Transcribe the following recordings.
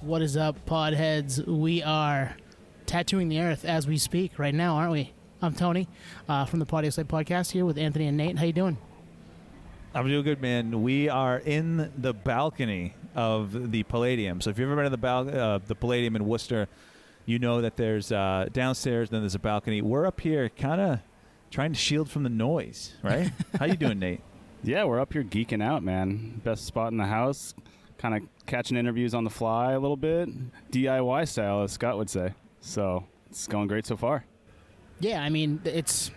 What is up, podheads? We are tattooing the earth as we speak right now, aren't we? I'm Tony from the Podioslave podcast here with Anthony and Nate. How you doing? I'm doing good, man. We are in the balcony of the Palladium. So if you've ever been to the Palladium in Worcester, you know that there's downstairs, then there's a balcony. We're up here kind of trying to shield from the noise, right? How you doing, Nate? Yeah, we're up here geeking out, man. Best spot in the house. Kind of catching interviews on the fly a little bit. DIY style, as Scott would say. So it's going great so far. Yeah, I mean, it's...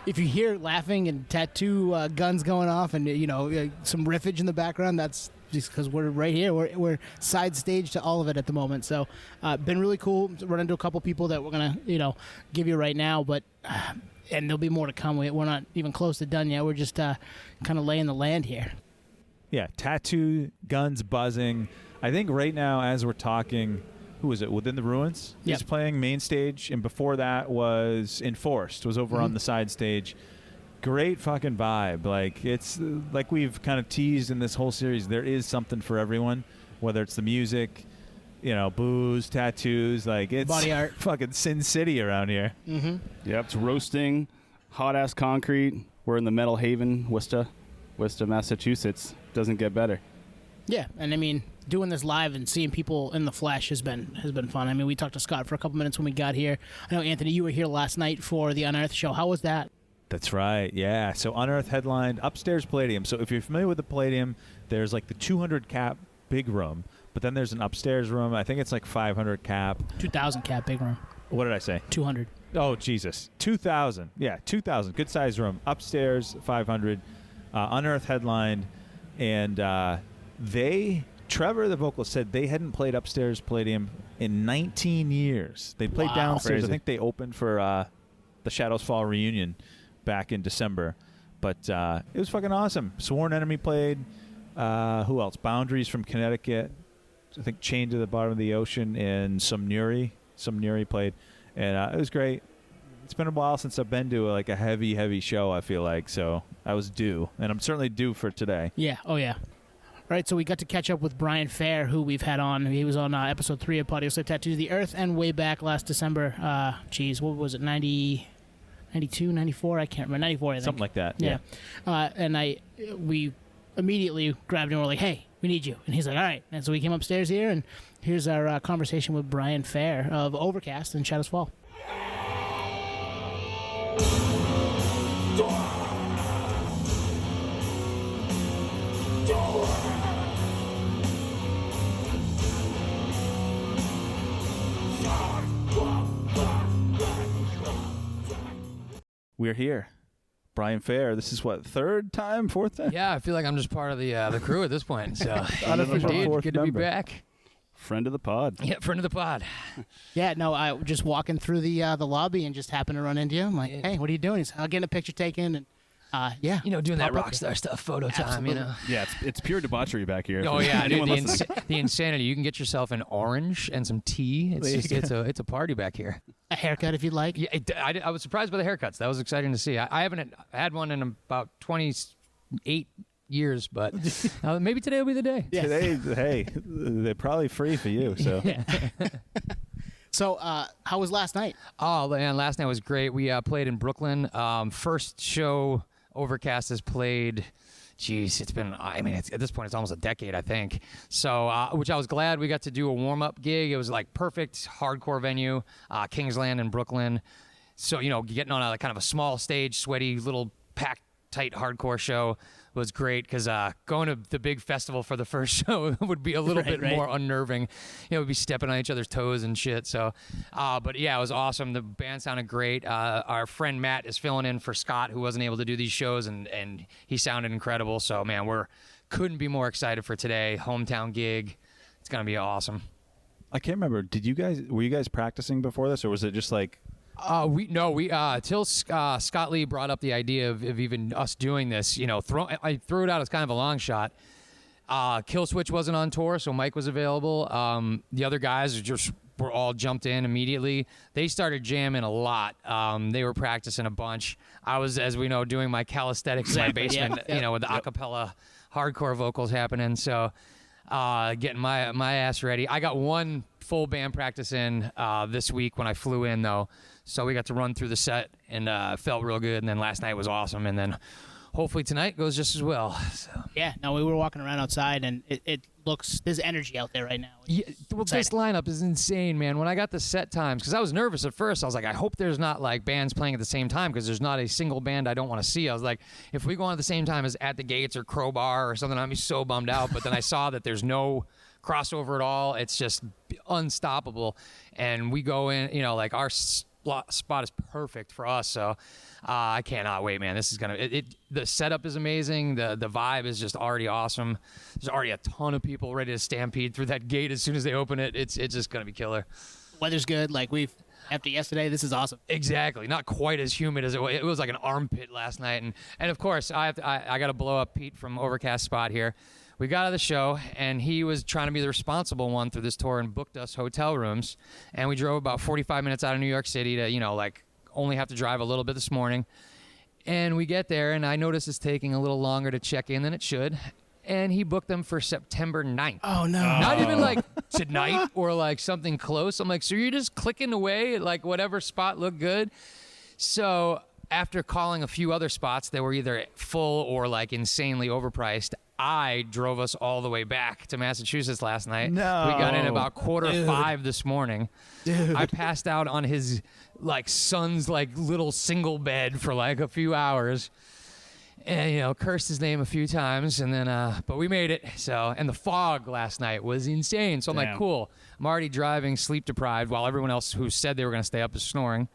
if you hear laughing and tattoo guns going off and, some riffage in the background, that's just because we're right here. We're side stage to all of it at the moment. So been really cool. Run into a couple people that we're going to, give you right now. But and there'll be more to come. We're not even close to done yet. We're just kind of laying the land here. Yeah, tattoo, guns buzzing. I think right now as we're talking, who is it? Within the Ruins? Yep. He's playing main stage, and before that was Enforced, was over on the side stage. Great fucking vibe. Like, it's like we've kind of teased in this whole series, there is something for everyone, whether it's the music, booze, tattoos, like it's body art. Fucking Sin City around here. Mm-hmm. Yep, it's roasting, hot-ass concrete. We're in the Metal Haven, Worcester, Massachusetts. Doesn't get better. Yeah, and I mean, doing this live and seeing people in the flesh has been fun. I mean, we talked to Scott for a couple minutes when we got here. I know, Anthony, you were here last night for the Unearthed show. How was that? That's right, yeah. So Unearthed headlined upstairs Palladium. So if you're familiar with the Palladium, there's like the 200 cap big room, but then there's an upstairs room. I think it's like 500 cap. 2,000 cap big room. What did I say? 200. Oh, Jesus. 2,000. Yeah, 2,000. Good size room. Upstairs, 500. Unearthed headlined. And Trevor, the vocalist, said they hadn't played upstairs Palladium in 19 years. They played downstairs. Crazy. I think they opened for the Shadows Fall reunion back in December. But it was fucking awesome. Sworn Enemy played. Who else? Boundaries from Connecticut. I think Chained to the Bottom of the Ocean and Some Nuri played. And it was great. It's been a while since I've been to a heavy show, I feel like. So I was due. And I'm certainly due for today. Yeah. Oh, yeah. All right, so we got to catch up with Brian Fair, who we've had on. He was on episode 3 of Podioslave Tattoo of the Earth, and way back last December. What was it, 92, 94? I can't remember. 94, I think. Something like that, yeah. And we immediately grabbed him and we're like, hey, we need you. And he's like, all right. And so we came upstairs here, and here's our conversation with Brian Fair of Overcast and Shadows Fall. We're here. Brian Fair, this is what, fourth time? Yeah, I feel like I'm just part of the crew at this point. So Unofficial indeed, fourth good to be member. back. Friend of the pod. Yeah, friend of the pod. Yeah, no, I just walking through the lobby and just happened to run into you. I'm like, hey, what are you doing? He's, I'll get a picture taken. And yeah. Doing that Pop up rock star stuff, photo time, Yeah, it's pure debauchery back here. Oh, yeah, dude, Anyone the insanity. You can get yourself an orange and some tea. It's a party back here. A haircut if you'd like. Yeah, I was surprised by the haircuts. That was exciting to see. I haven't had one in about 28 years, but maybe today will be the day. Yes. Today, hey, they're probably free for you. So, So, how was last night? Oh, man, last night was great. We played in Brooklyn. First show Overcast has played. Geez, it's been, at this point, it's almost a decade, I think. So, which I was glad we got to do a warm-up gig. It was like perfect hardcore venue, Kingsland in Brooklyn. So, getting on a kind of a small stage, sweaty, little packed, tight hardcore show was great because going to the big festival for the first show would be a little bit more unnerving. We'd be stepping on each other's toes and shit. So, but yeah, it was awesome. The band sounded great. Our friend Matt is filling in for Scott, who wasn't able to do these shows, and he sounded incredible. So, man, couldn't be more excited for today. Hometown gig. It's going to be awesome. I can't remember. Were you guys practicing before this, or was it just like... Till Scott Lee brought up the idea of even us doing this, I threw it out as kind of a long shot. Killswitch wasn't on tour, so Mike was available. The other guys were all jumped in immediately. They started jamming a lot. They were practicing a bunch. I was, as we know, doing my calisthenics in my basement, with the acapella hardcore vocals happening. So getting my ass ready. I got one full band practice in this week when I flew in, though. So we got to run through the set and felt real good. And then last night was awesome. And then hopefully tonight goes just as well. So. Yeah, no, we were walking around outside, and it looks, there's energy out there right now. Yeah, well, this lineup is insane, man. When I got the set times, because I was nervous at first, I was like, I hope there's not like bands playing at the same time, because there's not a single band I don't want to see. I was like, if we go on at the same time as At the Gates or Crowbar or something, I'd be so bummed out. But then I saw that there's no crossover at all. It's just unstoppable. And we go in, you know, like our spot is perfect for us. So I cannot wait, man. This is gonna the setup is amazing. The vibe is just already awesome. There's already a ton of people ready to stampede through that gate as soon as they open it. It's just gonna be killer. Weather's good. Like after yesterday, this is awesome. Exactly. Not quite as humid as it was. It was like an armpit last night. And of course, I got to blow up Pete from Overcast spot here. We got out of the show, and he was trying to be the responsible one through this tour and booked us hotel rooms. And we drove about 45 minutes out of New York City to, you know, like only have to drive a little bit this morning. And we get there, and I notice it's taking a little longer to check in than it should. And he booked them for September 9th. Oh, no. Not even like tonight or like something close. I'm like, so you're just clicking away at like whatever spot looked good? So after calling a few other spots that were either full or like insanely overpriced, I drove us all the way back to Massachusetts last night. No. We got in about 4:45 this morning. Dude. I passed out on his like son's like little single bed for like a few hours. And, you know, cursed his name a few times, and then, but we made it. So, and the fog last night was insane. So I'm like, cool. I'm already driving sleep deprived while everyone else who said they were going to stay up is snoring.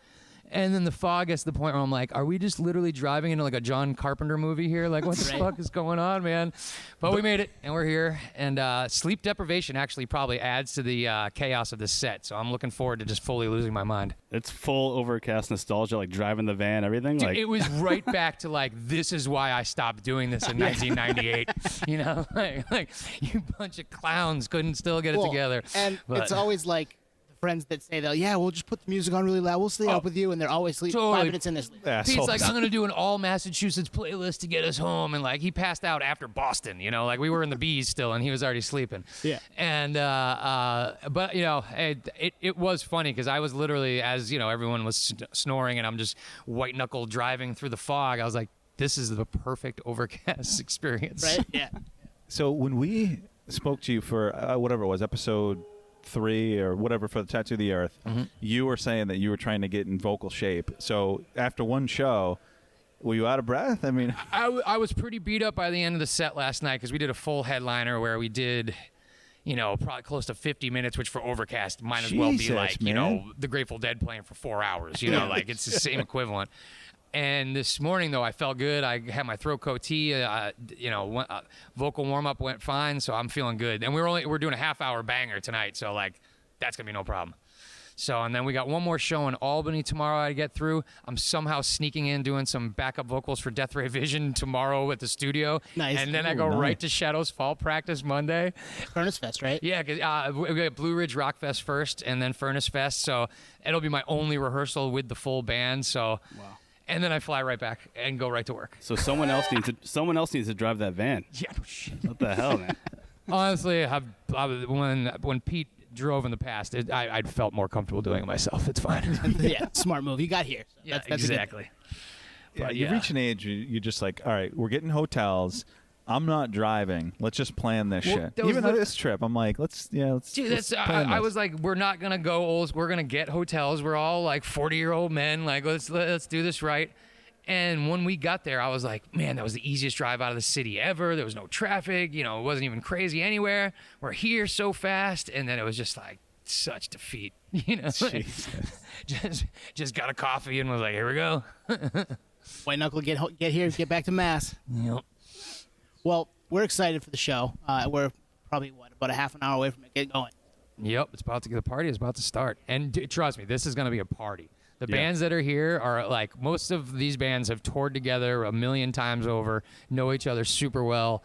And then the fog gets to the point where I'm like, are we just literally driving into like a John Carpenter movie here? Like, what the fuck is going on, man? But we made it, and we're here. And sleep deprivation actually probably adds to the chaos of this set. So I'm looking forward to just fully losing my mind. It's full Overcast nostalgia, like driving the van, everything. Dude, like it was right back to like, this is why I stopped doing this in 1998. You know, like you bunch of clowns couldn't still get it together. And But- it's always like the friends that say, yeah, we'll just put the music on really loud. We'll stay up with you. And they're always sleeping. Totally. 5 minutes in this. Pete's like, I'm going to do an all Massachusetts playlist to get us home. And like, he passed out after Boston, you know, like we were in the B's still and he was already sleeping. Yeah. And, but you know, it was funny because I was literally, as you know, everyone was snoring and I'm just white knuckle driving through the fog. I was like, this is the perfect Overcast experience. Right? Yeah. So when we spoke to you for whatever it was, episode 3 or whatever for the Tattoo of the Earth, you were saying that you were trying to get in vocal shape. So after one show, were you out of breath? I mean, I was pretty beat up by the end of the set last night because we did a full headliner where we did, you know, probably close to 50 minutes, which for Overcast might as well be Jesus, like, you know, the Grateful Dead playing for 4 hours. You know, like it's the same equivalent. And this morning, though, I felt good. I had my throat coat tea. You know, vocal warm up went fine, so I'm feeling good. And we're doing a half-hour banger tonight, so like that's gonna be no problem. So, and then we got one more show in Albany tomorrow I get through. I'm somehow sneaking in doing some backup vocals for Death Ray Vision tomorrow at the studio. Nice. And then I go right to Shadows Fall practice Monday. Furnace Fest, right? Yeah, cause, we got Blue Ridge Rock Fest first, and then Furnace Fest. So it'll be my only rehearsal with the full band. So. Wow. And then I fly right back and go right to work. So someone else needs to drive that van. Yeah, no shit. What the hell, man? Honestly, when Pete drove in the past, I felt more comfortable doing it myself. It's fine. Yeah, smart move. You got here. So Yeah, that's exactly. yeah, But you reach an age, you're just like, all right, we're getting hotels. I'm not driving. Let's just plan this Well, shit. that was Even the- this trip, I'm like, let's Dude, let's I plan this. was like, we're not gonna go old. We're gonna get hotels. We're all like 40-year-old men. Like, let's do this right. And when we got there, I was like, man, that was the easiest drive out of the city ever. There was no traffic. You know, it wasn't even crazy anywhere. We're here so fast. And then it was just like such defeat. You know, like, just got a coffee and was like, here we go. White Knuckle, get here, get back to Mass. Yep. Well, we're excited for the show. We're probably, about a half an hour away from it getting going. Yep, it's about to get the party is about to start. And trust me, this is going to be a party. The Yeah. bands that are here are like, most of these bands have toured together a million times over, know each other super well.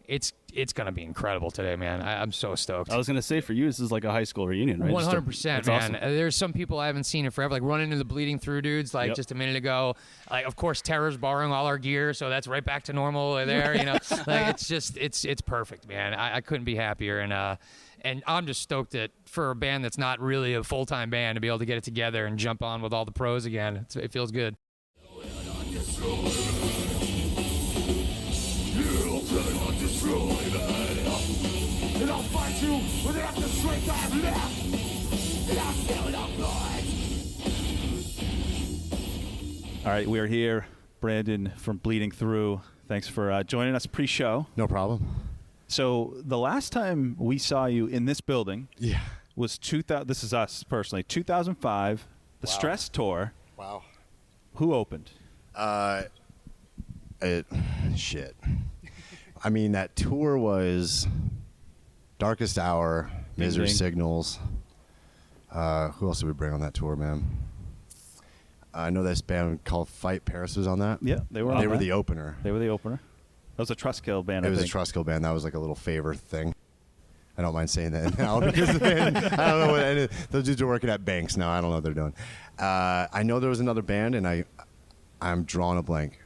it's gonna be incredible today, man. I'm so stoked. I was gonna say for you, this is like a high school reunion, right? 100%, man. Awesome. There's some people I haven't seen in forever, like running into the Bleeding Through dudes, like just a minute ago. Like, of course, Terror's borrowing all our gear, so that's right back to normal there. Like it's perfect, man. I couldn't be happier, and I'm just stoked that for a band that's not really a full-time band to be able to get it together and jump on with all the pros again. It feels good. And I'll fight you without the strength I've left. And I'll feel no blood. All right, we are here. Brandan from Bleeding Through. Thanks for joining us pre-show. No problem. So the last time we saw you in this building was 2000. This is us personally. 2005, the Stress Tour. Wow. Who opened? Shit. I mean, that tour was Darkest Hour, Misery Ding. Signals. Who else did we bring on that tour, man? I know this band called Fight Paris was on that. Yeah, they were. They on were that. the opener. They were the opener. That was a Trustkill band. It I was think. a Trustkill band. That was like a little favor thing. I don't mind saying that now because I don't know what those dudes are working at banks now. I don't know what they're doing. I know there was another band, and I'm drawing a blank.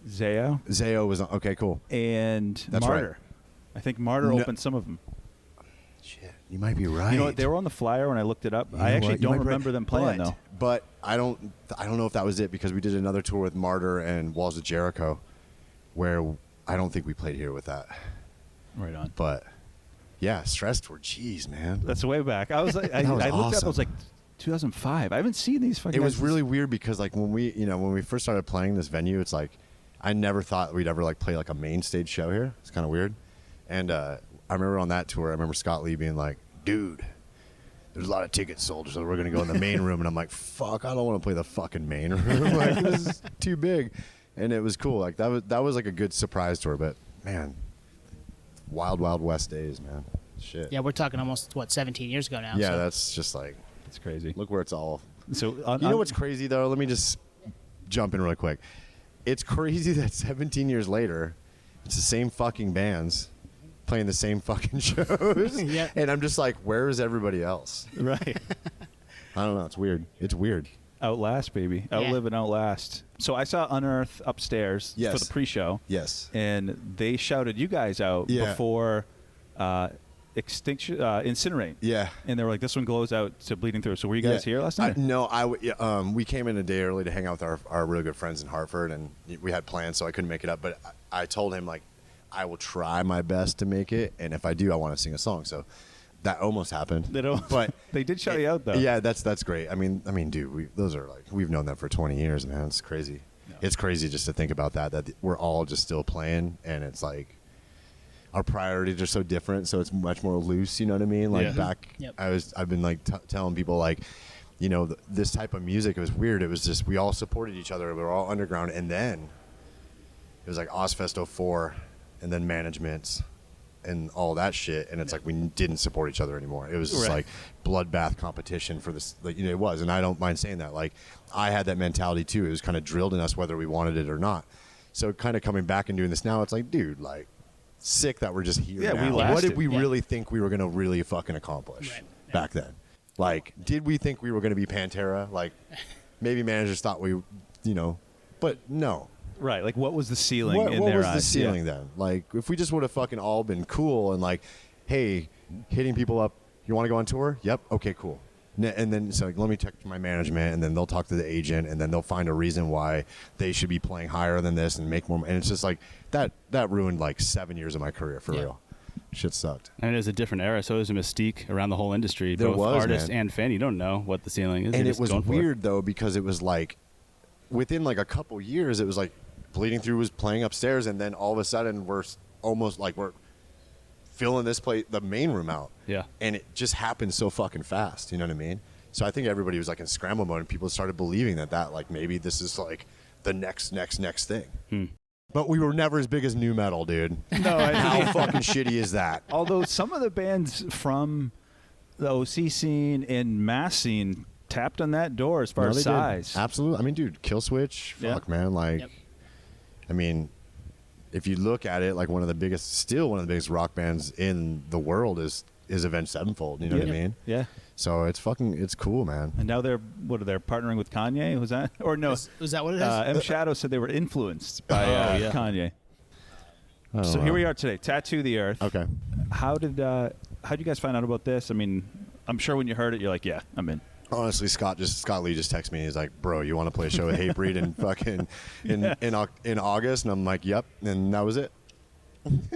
Zayo Zayo was on. Okay, cool. and That's Martyr. right. I think Martyr No. opened some of them. Shit, you might be right. You know what? They were on the flyer when I looked it up. You I know actually what? You don't might be remember right. them playing though. But I don't know if that was it because we did another tour with Martyr and Walls of Jericho, where I don't think we played here with that. Right on. But yeah, Stress Tour. Jeez, man. That's way back. I was like, I That was looked it up. I awesome. was like, 2005. I haven't seen these fucking. It was guys really weird because like when we first started playing this venue, it's like I never thought we'd ever like play like a main stage show here. It's kind of weird. And I remember on that tour, I remember Scott Lee being like, "Dude, there's a lot of tickets sold, so we're gonna go in the main room." And I'm like, "Fuck, I don't want to play the fucking main room. Like this is too big." And it was cool. Like that was like a good surprise tour. But man, wild west days, man. Shit. Yeah, we're talking almost 17 years ago now. Yeah, so. that's just like It's crazy. look where it's all. So You know what's crazy though? Let me just jump in really quick. It's crazy that 17 years later, it's the same fucking bands playing the same fucking shows. Yeah. And I'm just like, where is everybody else? right? I don't know. It's weird. It's weird. Outlast, baby. Outlive and outlast. So I saw Unearth upstairs Yes. for the pre-show. Yes. And they shouted you guys out Yeah. before Incinerate. Yeah. And they were like, this one glows out to Bleeding Through. So were you guys here last night? We came in a day early to hang out with our really good friends in Hartford, and we had plans, so I couldn't make it up. But I told him, like, I will try my best to make it, and if I do, I want to sing a song. So that almost happened. But they did shout you out, though. Yeah, that's great. I mean, dude, those are like, we've known that for 20 years, man. It's crazy. Yeah. It's crazy just to think about that we're all just still playing, and it's like our priorities are so different, so it's much more loose. You know what I mean? Like Yeah. back, Yep. I've been like telling people like, you know, this type of music, it was weird. It was just we all supported each other. We were all underground, and then it was like Ozfest 04, and then Management, and all that shit. And it's like we didn't support each other anymore. It was just Right. like bloodbath competition for this. Like, you know, it was, and I don't mind saying that. Like I had that mentality too. It was kind of drilled in us whether we wanted it or not. So kind of coming back and doing this now, it's like, dude, like sick that we're just here. Yeah, now. we What lasted. did we Yeah. really think we were going to really fucking accomplish Right. back then? Like, did we think we were going to be Pantera? Like, maybe managers thought we, you know, but no. Right. Like, what was the ceiling What in their was eyes? the ceiling Yeah. then? Like, if we just would have fucking all been cool and like, hey, hitting people up, you want to go on tour? Yep. Okay, cool. And then so let me talk to my management, and then they'll talk to the agent, and then they'll find a reason why they should be playing higher than this and make more. And it's just like that ruined like 7 years of my career for Yeah. real. Shit sucked. And it was a different era, so it was a mystique around the whole industry, There both was, artist man. and fan. You don't know what the ceiling is. And You're it just was going for weird though because it was like within like a couple years, it was like Bleeding Through was playing upstairs, and then all of a sudden we're almost like we're filling this place, the main room out. Yeah. And it just happened so fucking fast. You know what I mean? So I think everybody was like in scramble mode, and people started believing that like maybe this is like the next thing. But we were never as big as nu metal, dude. No, How fucking shitty is that? although some of the bands from the OC scene and mass scene tapped on that door as far No, as they did. size. Absolutely. I mean, dude, Kill Switch, Yeah. fuck, man. Like, Yep. I mean, if you look at it, like one of the biggest rock bands in the world is Avenged Sevenfold. You know what I mean? Yeah. So it's cool, man. And now they're partnering with Kanye? Was that or no? Was that what it is? M Shadow said they were influenced by Kanye. I don't So know. here we are today. Tattoo the Earth. Okay. How'd you guys find out about this? I mean, I'm sure when you heard it, you're like, yeah, I'm in. Honestly, Scott Lee just texted me. He's like, "Bro, you want to play a show with Hatebreed in fucking in August?" And I'm like, "Yep." And that was it.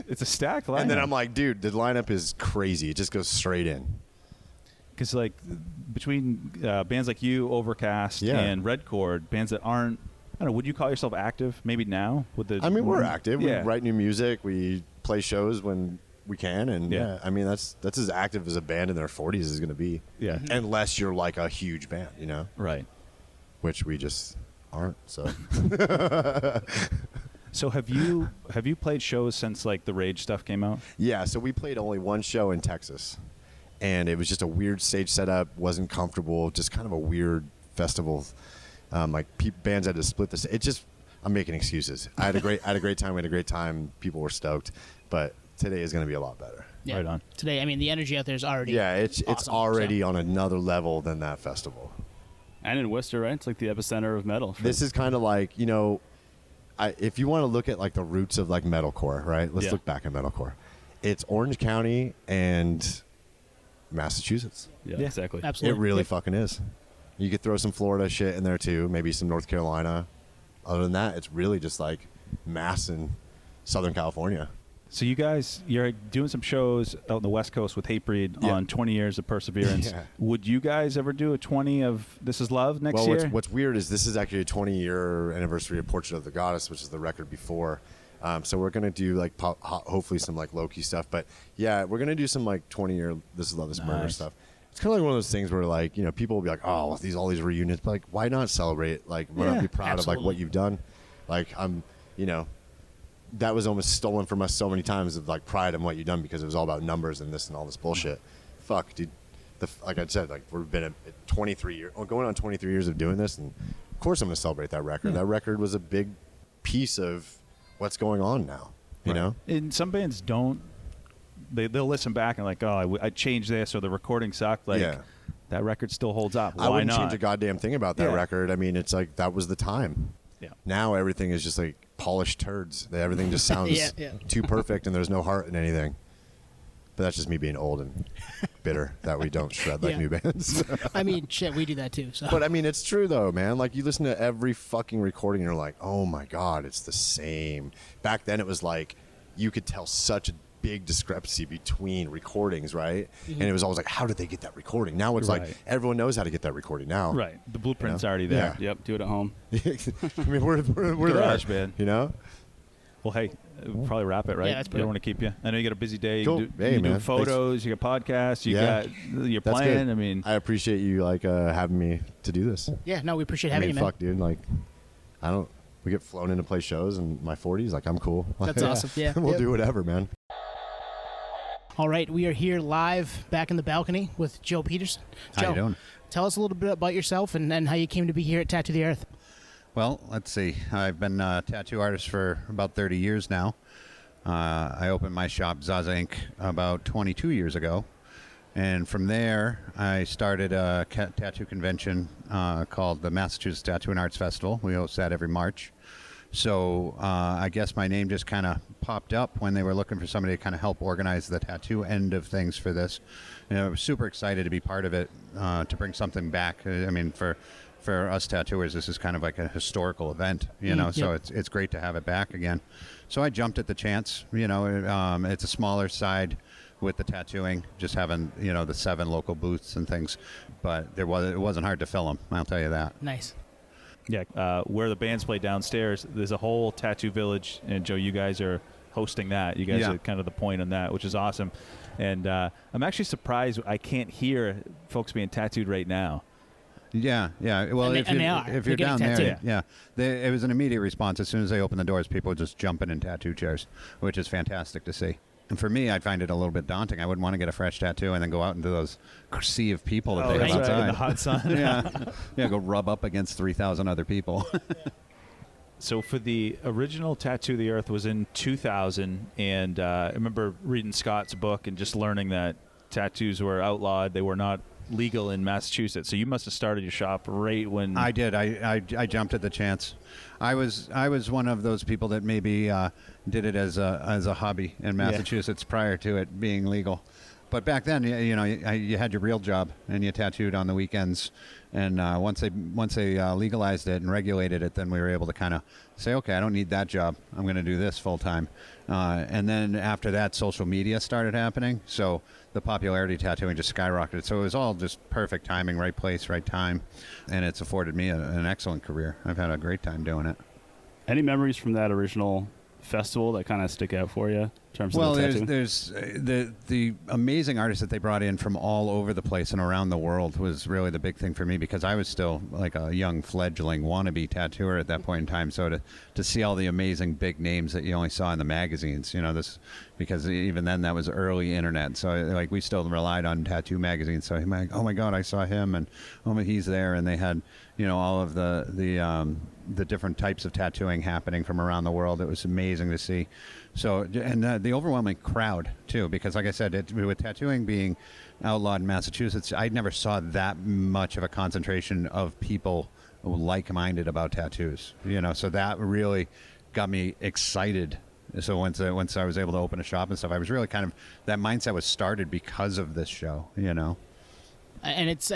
It's a stacked lineup. And then I'm like, "Dude, the lineup is crazy. It just goes straight in." Because like between bands like you, Overcast, and Red Chord, bands that aren't, I don't know, would you call yourself active? Maybe now with the. I mean, we're active. Yeah. We write new music. We play shows when we can, and I mean that's as active as a band in their 40s is going to be. Yeah. Unless you're like a huge band, you know. Right. Which we just aren't. So. So have you played shows since like the Rage stuff came out? Yeah. So we played only one show in Texas, and it was just a weird stage setup. Wasn't comfortable. Just kind of a weird festival. Like bands had to split this. It just. I'm making excuses. I had a great time. We had a great time. People were stoked, but today is going to be a lot better. Yeah. Right on. Today, I mean, the energy out there is already. Yeah, it's awesome, already so. on another level than that festival. And in Worcester, right? It's like the epicenter of metal. This is kind of like, you know, if you want to look at like the roots of like metalcore, right? Let's look back at metalcore. It's Orange County and Massachusetts. Yeah, Yeah. exactly. Absolutely. It really fucking is. You could throw some Florida shit in there too, maybe some North Carolina. Other than that, it's really just like Mass and Southern California. So you guys, you're doing some shows out on the West Coast with Hatebreed on 20 Years of Perseverance. Yeah. Would you guys ever do a 20 of This Is Love next year? What's weird is this is actually a 20-year anniversary of Portrait of the Goddess, which is the record before. So we're going to do like hopefully some like low-key stuff. But yeah, we're going to do some like 20-year This Is Love, This Murder stuff. It's kind of like one of those things where like, you know, people will be like, oh, all these reunions. But like, why not celebrate? Like, why not be proud of like what you've done? Like, you know, that was almost stolen from us so many times of like pride in what you've done because it was all about numbers and this and all this bullshit. Fuck, dude. Like I said, like we've been at 23 years, going on 23 years of doing this, and of course I'm going to celebrate that record. Yeah. That record was a big piece of what's going on now. You know, and some bands don't. They'll listen back and like, oh, I changed this or the recording sucked. Like that record still holds up. Why I wouldn't not? change a goddamn thing about that record. I mean, it's like that was the time. Yeah. Now everything is just like polished turds. Everything just sounds too perfect, and there's no heart in anything. But that's just me being old and bitter that we don't shred like new bands. I mean, shit, we do that too. So. But I mean, it's true though, man. Like you listen to every fucking recording, and you're like, oh my god, it's the same. Back then, it was like you could tell such a big discrepancy between recordings, right? Mm-hmm. And it was always like, how did they get that recording? Now it's like everyone knows how to get that recording now. Right. The blueprint's already there. Yep, do it at home. I mean, we're Garage there, band. you know? Well, hey, we'll probably wrap it, right? Yeah, that's We don't want to keep you. I know you got a busy day. Cool. You Hey, do man. photos. You got podcasts. You're That's playing. good. I mean, I appreciate you like having me to do this. Yeah, no, we appreciate I having mean, you, man. fuck, dude. Like, we get flown in to play shows in my 40s. Like, I'm cool. That's awesome. Yeah. We'll do whatever, man. All right, we are here live back in the balcony with Joe Peterson. Joe, How you doing? Tell us a little bit about yourself and how you came to be here at Tattoo the Earth. Well, let's see. I've been a tattoo artist for about 30 years now. I opened my shop, Zaza Inc., about 22 years ago. And from there, I started a tattoo convention called the Massachusetts Tattoo and Arts Festival. We host that every March. So I guess my name just kind of popped up when they were looking for somebody to kind of help organize the tattoo end of things for this. You know, I was super excited to be part of it, to bring something back. I mean, for us tattooers, this is kind of like a historical event, you know, so it's great to have it back again. So I jumped at the chance. You know, it's a smaller side with the tattooing, just having, you know, the 7 local booths and things. But it wasn't hard to fill them, I'll tell you that. Nice. yeah, where the bands play downstairs, there's a whole tattoo village, and Joe, you guys are hosting that. You guys are kind of the point on that, which is awesome. And I'm actually surprised I can't hear folks being tattooed right now. Yeah. Well, And they are. if They're you're getting down there, tattooed. it was an immediate response. As soon as they opened the doors, people were just jumping in tattoo chairs, which is fantastic to see. And for me, I find it a little bit daunting. I wouldn't want to get a fresh tattoo and then go out into those sea of people that they have Right. outside. In the hot sun. yeah, go rub up against 3,000 other people. So for the original Tattoo the Earth was in 2000, and I remember reading Scott's book and just learning that tattoos were outlawed. They were not legal in Massachusetts. So you must have started your shop right when... I did. I jumped at the chance. I was one of those people that maybe did it as a hobby in Massachusetts prior to it being legal. But back then, you had your real job and you tattooed on the weekends. And once they legalized it and regulated it, then we were able to kind of say, okay, I don't need that job. I'm going to do this full time. And then after that, social media started happening. So the popularity of tattooing just skyrocketed. So it was all just perfect timing, right place, right time. And it's afforded me an excellent career. I've had a great time doing it. Any memories from that original festival that kind of stick out for you in terms of the tattoo? there's the amazing artists that they brought in from all over the place and around the world was really the big thing for me, because I was still like a young fledgling wannabe tattooer at that point in time. So to see all the amazing big names that you only saw in the magazines, this, because even then that was early internet. So like we still relied on tattoo magazines. So I'm like, oh my God, I saw him, and oh my, he's there, and they had all of the different types of tattooing happening from around the world. It was amazing to see. So, and the overwhelming crowd too, because like I said, with tattooing being outlawed in Massachusetts, I never saw that much of a concentration of people like-minded about tattoos. So that really got me excited. So once I was able to open a shop and stuff, I was really that mindset was started because of this show. And it's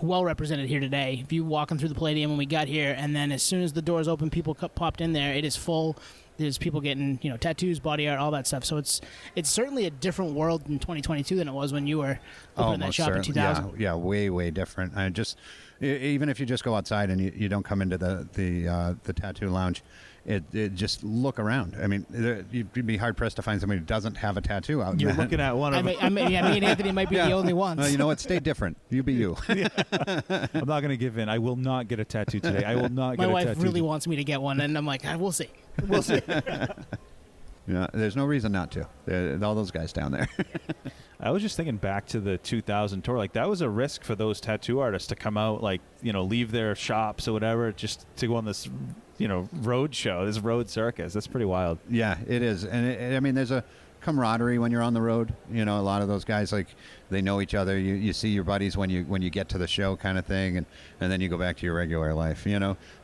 well represented here today. If you walking through the Palladium when we got here, and then as soon as the doors open, people popped in there. It is full. There's people getting tattoos, body art, all that stuff. So it's certainly a different world in 2022 than it was when you were opening that shop in 2000. Yeah, way different. I just even if you just go outside and you don't come into the tattoo lounge, it just look around. I mean, you'd be hard pressed to find somebody who doesn't have a tattoo out. You're looking at one of them. Me and Anthony might be the only ones. Well, you know what? Stay different. You be you. I'm not going to give in. I will not get a tattoo today. I will not get a tattoo. My wife really wants me to get one, and I'm like, we'll see. We'll see. Yeah, there's no reason not to. All those guys down there. I was just thinking back to the 2000 tour. Like, that was a risk for those tattoo artists to come out, like, leave their shops or whatever, just to go on this, road show, this road circus. That's pretty wild. Yeah, it is. And there's a camaraderie when you're on the road. A lot of those guys, like, they know each other. You see your buddies when you get to the show, kind of thing, and then you go back to your regular life.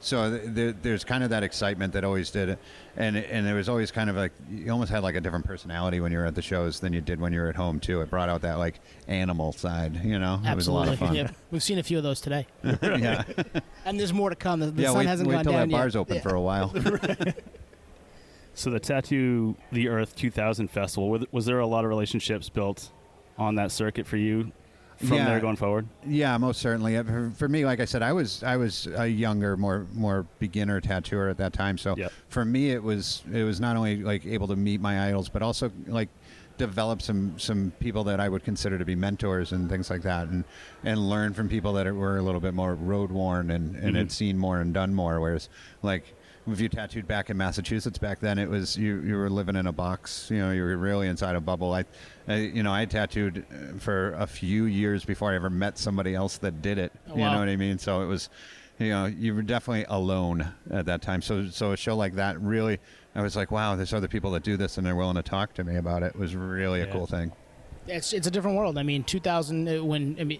So there's kind of that excitement that always did it, and there was always kind of like, you almost had like a different personality when you were at the shows than you did when you were at home too. It brought out that like animal side. Absolutely. It was a lot of fun. Yeah. We've seen a few of those today. Yeah. And there's more to come. The sun hasn't wait gone till down that bar's yet. open for a while. So the Tattoo the Earth 2000 festival, was there a lot of relationships built on that circuit for you from there going forward? Yeah, most certainly. For me, like I said, I was a younger, more beginner tattooer at that time. So for me, it was not only like able to meet my idols, but also like develop some people that I would consider to be mentors and things like that, and learn from people that were a little bit more road worn and had seen more and done more. Whereas like, if you tattooed back in Massachusetts back then, it was you were living in a box. You were really inside a bubble. I tattooed for a few years before I ever met somebody else that did it. Oh, wow. You know what I mean? So it was, you were definitely alone at that time. So a show like that, really, I was like, wow, there's other people that do this and they're willing to talk to me about it. It was really a cool thing. It's a different world. 2000 when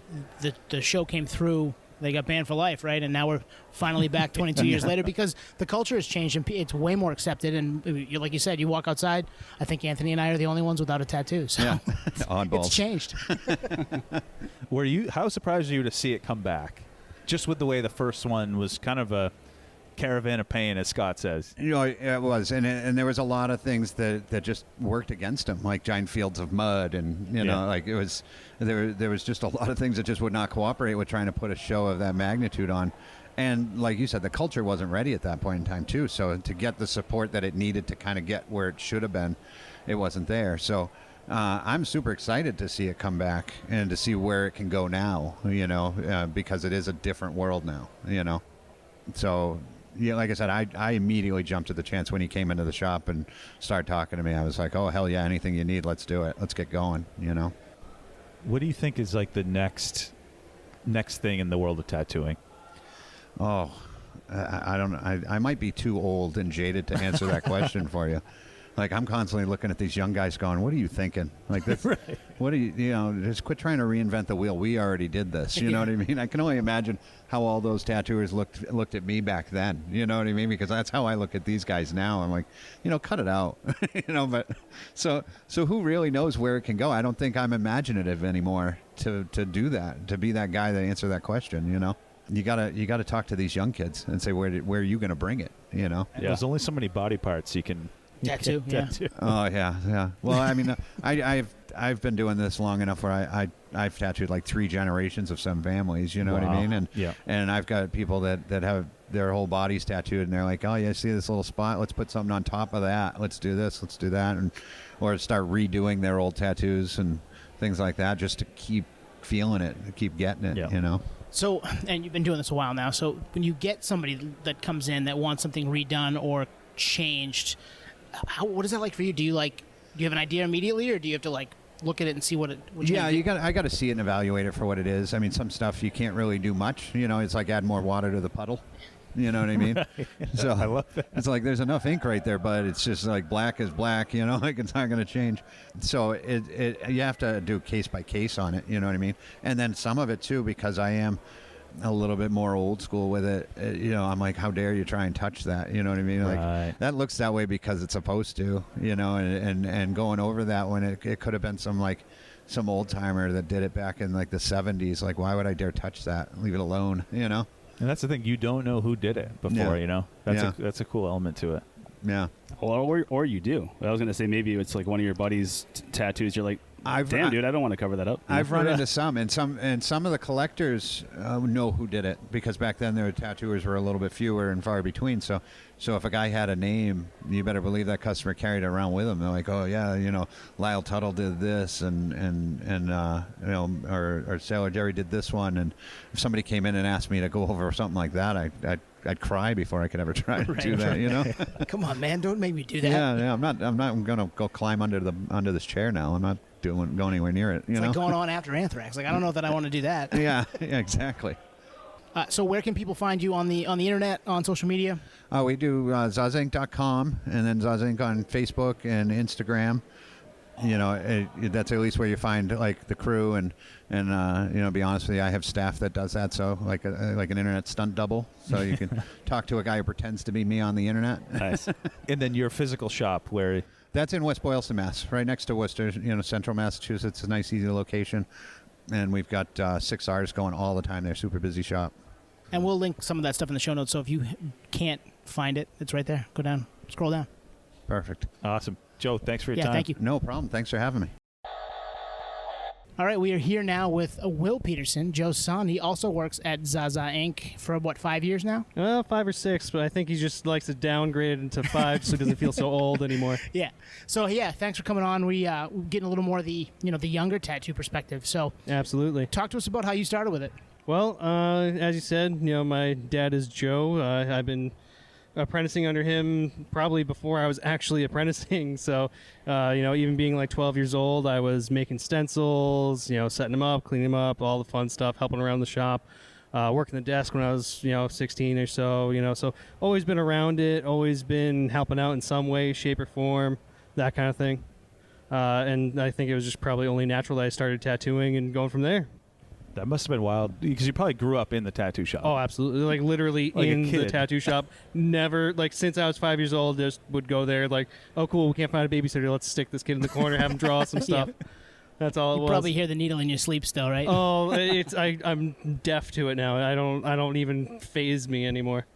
the show came through. They got banned for life, right? And now we're finally back 22 years later because the culture has changed and it's way more accepted. And like you said, you walk outside, I think Anthony and I are the only ones without a tattoo. So yeah. Oddballs. It's changed. How surprised were you to see it come back? Just with the way the first one was kind of a caravan of pain, as Scott says. It was, and there was a lot of things that just worked against him, like giant fields of mud, and like it was there was just a lot of things that just would not cooperate with trying to put a show of that magnitude on. And like you said, the culture wasn't ready at that point in time too. So to get the support that it needed to kind of get where it should have been, it wasn't there. So I'm super excited to see it come back and to see where it can go now. Because it is a different world now. So. Yeah, like I said, I immediately jumped at the chance when he came into the shop and started talking to me. I was like, oh, hell yeah, anything you need, let's do it. Let's get going, What do you think is like the next thing in the world of tattooing? Oh, I don't know. I might be too old and jaded to answer that question for you. Like, I'm constantly looking at these young guys going, what are you thinking? Like, this, right. What are you know, just quit trying to reinvent the wheel. We already did this. You know what I mean? I can only imagine how all those tattooers looked at me back then. You know what I mean? Because that's how I look at these guys now. I'm like, cut it out. But so who really knows where it can go? I don't think I'm imaginative anymore to do that, to be that guy that answer that question, You gotta talk to these young kids and say, where are you gonna bring it? And there's only so many body parts you can tattoo. Yeah. Oh yeah. Well, I mean, I've been doing this long enough where I've tattooed like 3 generations of some families. You know what I mean? And I've got people that have their whole bodies tattooed, and they're like, oh yeah, see this little spot? Let's put something on top of that. Let's do this. Let's do that, or start redoing their old tattoos and things like that, just to keep feeling it, keep getting it. So, and you've been doing this a while now. So when you get somebody that comes in that wants something redone or changed, what is that like for you? Do you have an idea immediately, or do you have to look at it and see what I got to see it and evaluate it for what it is. I mean, some stuff you can't really do much. It's like add more water to the puddle. You know what I mean? Right. So I love that. It's like there's enough ink right there, but it's just like black is black. Like it's not going to change. So you have to do case by case on it. You know what I mean? And then some of it too, because I am a little bit more old school with it. I'm like, how dare you try and touch that? You know what I mean? Right. Like that looks that way because it's supposed to. And going over that when it could have been some old timer that did it back in like the 70s. Like, why would I dare touch that? Leave it alone. And that's the thing. You don't know who did it before. That's a cool element to it. Yeah. Or you do. I was gonna say maybe it's like one of your buddies' tattoos. You're like, damn, dude, I don't want to cover that up. I've run into some of the collectors know who did it, because back then their tattooers were a little bit fewer and far between. So if a guy had a name, you better believe that customer carried it around with him. They're like, oh yeah, Lyle Tuttle did this, or Sailor Jerry did this one. And if somebody came in and asked me to go over something like that, I'd cry before I could ever try to do that. Come on, man, don't make me do that. Yeah. I'm not gonna go climb under this chair now. I'm not going anywhere near it. It's like going on after Anthrax. Like, I don't know that I want to do that. Yeah, exactly. So where can people find you on the internet, on social media? We do zazainc.com, and then Zaza Inc. on Facebook and Instagram. That's at least where you find like the crew, and be honest with you, I have staff that does that. So like an internet stunt double, so you can talk to a guy who pretends to be me on the internet. Nice. And then your physical shop, where? That's in West Boylston, Mass, right next to Worcester. Central Massachusetts, a nice, easy location, and we've got 6 artists going all the time. They're super busy shop. And we'll link some of that stuff in the show notes. So if you can't find it, it's right there. Go down, scroll down. Perfect. Awesome. Joe, thanks for your time. Yeah, thank you. No problem. Thanks for having me. All right, we are here now with Will Peterson, Joe's son. He also works at Zaza Inc. for, 5 years now? 5 or 6, but I think he just likes to downgrade into 5 just so he doesn't feel so old anymore. Yeah. So, thanks for coming on. We're getting a little more of the, the younger tattoo perspective. So, absolutely. Talk to us about how you started with it. Well, as you said, my dad is Joe. I've been apprenticing under him probably before I was actually apprenticing. So, even being like 12 years old, I was making stencils, setting them up, cleaning them up, all the fun stuff, helping around the shop, working the desk when I was, 16 or so, so always been around it, always been helping out in some way, shape or form, that kind of thing. And I think it was just probably only natural that I started tattooing and going from there. That must have been wild, because you probably grew up in the tattoo shop. Oh, absolutely. Like, literally like in the tattoo shop. Never, since I was 5 years old, just would go there, oh, cool, we can't find a babysitter. Let's stick this kid in the corner, have him draw some stuff. Yeah. That's all it was. You probably hear the needle in your sleep still, right? Oh, I'm deaf to it now. I don't even faze me anymore.